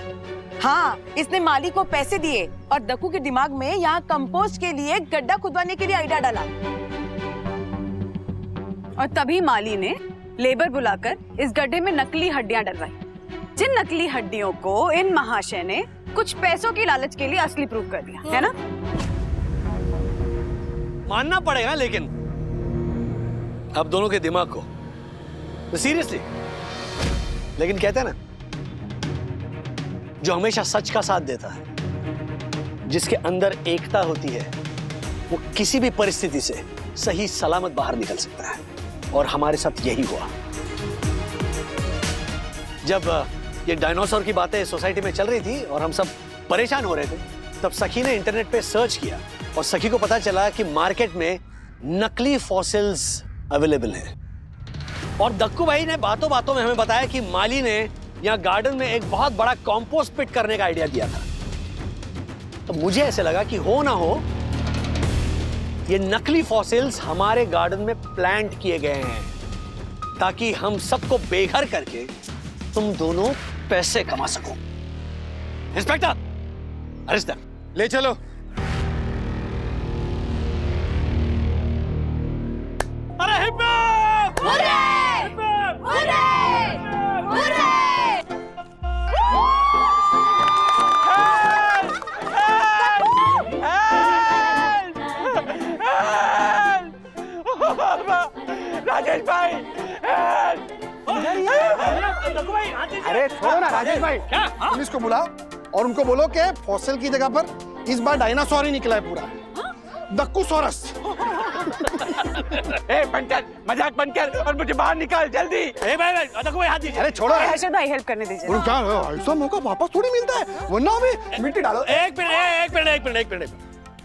हाँ, इसने माली को पैसे दिए और दक्कू के दिमाग में यहाँ कंपोस्ट के लिए गड्ढा खुदवाने के लिए आइडिया डाला। और तभी माली ने लेबर बुलाकर इस गड्ढे में नकली हड्डियां डलवाई, जिन नकली हड्डियों को इन महाशय ने कुछ पैसों की लालच के लिए असली प्रूफ कर दिया, है ना? मानना पड़ेगा लेकिन अब दोनों के दिमाग को, तो सीरियसली। लेकिन कहते हैं ना, जो हमेशा सच का साथ देता है, जिसके अंदर एकता होती है, वो किसी भी परिस्थिति से सही सलामत बाहर निकल सकता है। और हमारे साथ यही हुआ। जब ये डायनासोर की बातें सोसाइटी में चल रही थी और हम सब परेशान हो रहे थे, तब सखी ने इंटरनेट पे सर्च किया और सखी को पता चला कि मार्केट में नकली फॉसिल्स अवेलेबल हैं। और दक्कू भाई ने बातों बातों में हमें बताया कि माली ने यहाँ गार्डन में एक बहुत बड़ा कंपोस्ट पिट करने का आइडिया दिया था। तो मुझे ऐसे लगा कि हो ना हो, ये नकली फॉसिल्स हमारे गार्डन में प्लांट किए गए हैं, ताकि हम सबको बेघर करके तुम दोनों पैसे कमा सको। Inspector, arrest them. ले चलो। अरे हिप! हुर्रे! हुर्रे! हुर्रे! अरे छोड़ो ना राजेश भाई, पुलिस को बुलाओ और उनको बोलो कि फॉसिल की जगह पर इस बार डायनासोर ही निकला है पूरा, दक्कूसोरस। ए बंकर, मजाक बंद कर और मुझे बाहर निकाल जल्दी। ए भाई भाई हाथ दीजिए। अरे छोड़ो हर्षद भाई हेल्प करने दीजिए। और क्या ऐसा मौका वापस थोड़ी मिलता है, वरना अभी मिट्टी डालो। एक मिनट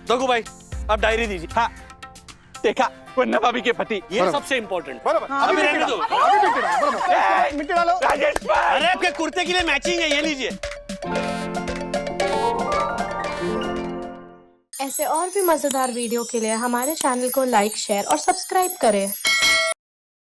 दगू भाई आप डायरी दीजिए। हाँ देखा, वरना भाभी के पति। ये सबसे इम्पोर्टेंट। अभी मिट्टी डालो, अभी मिट्टी डालो, बराबर। मिट्टी डालो। राजेश भाई, अरे आपके कुर्ते के लिए मैचिंग है, ये लीजिए। ऐसे और भी मजेदार वीडियो के लिए हमारे चैनल को लाइक, शेयर और सब्सक्राइब करें।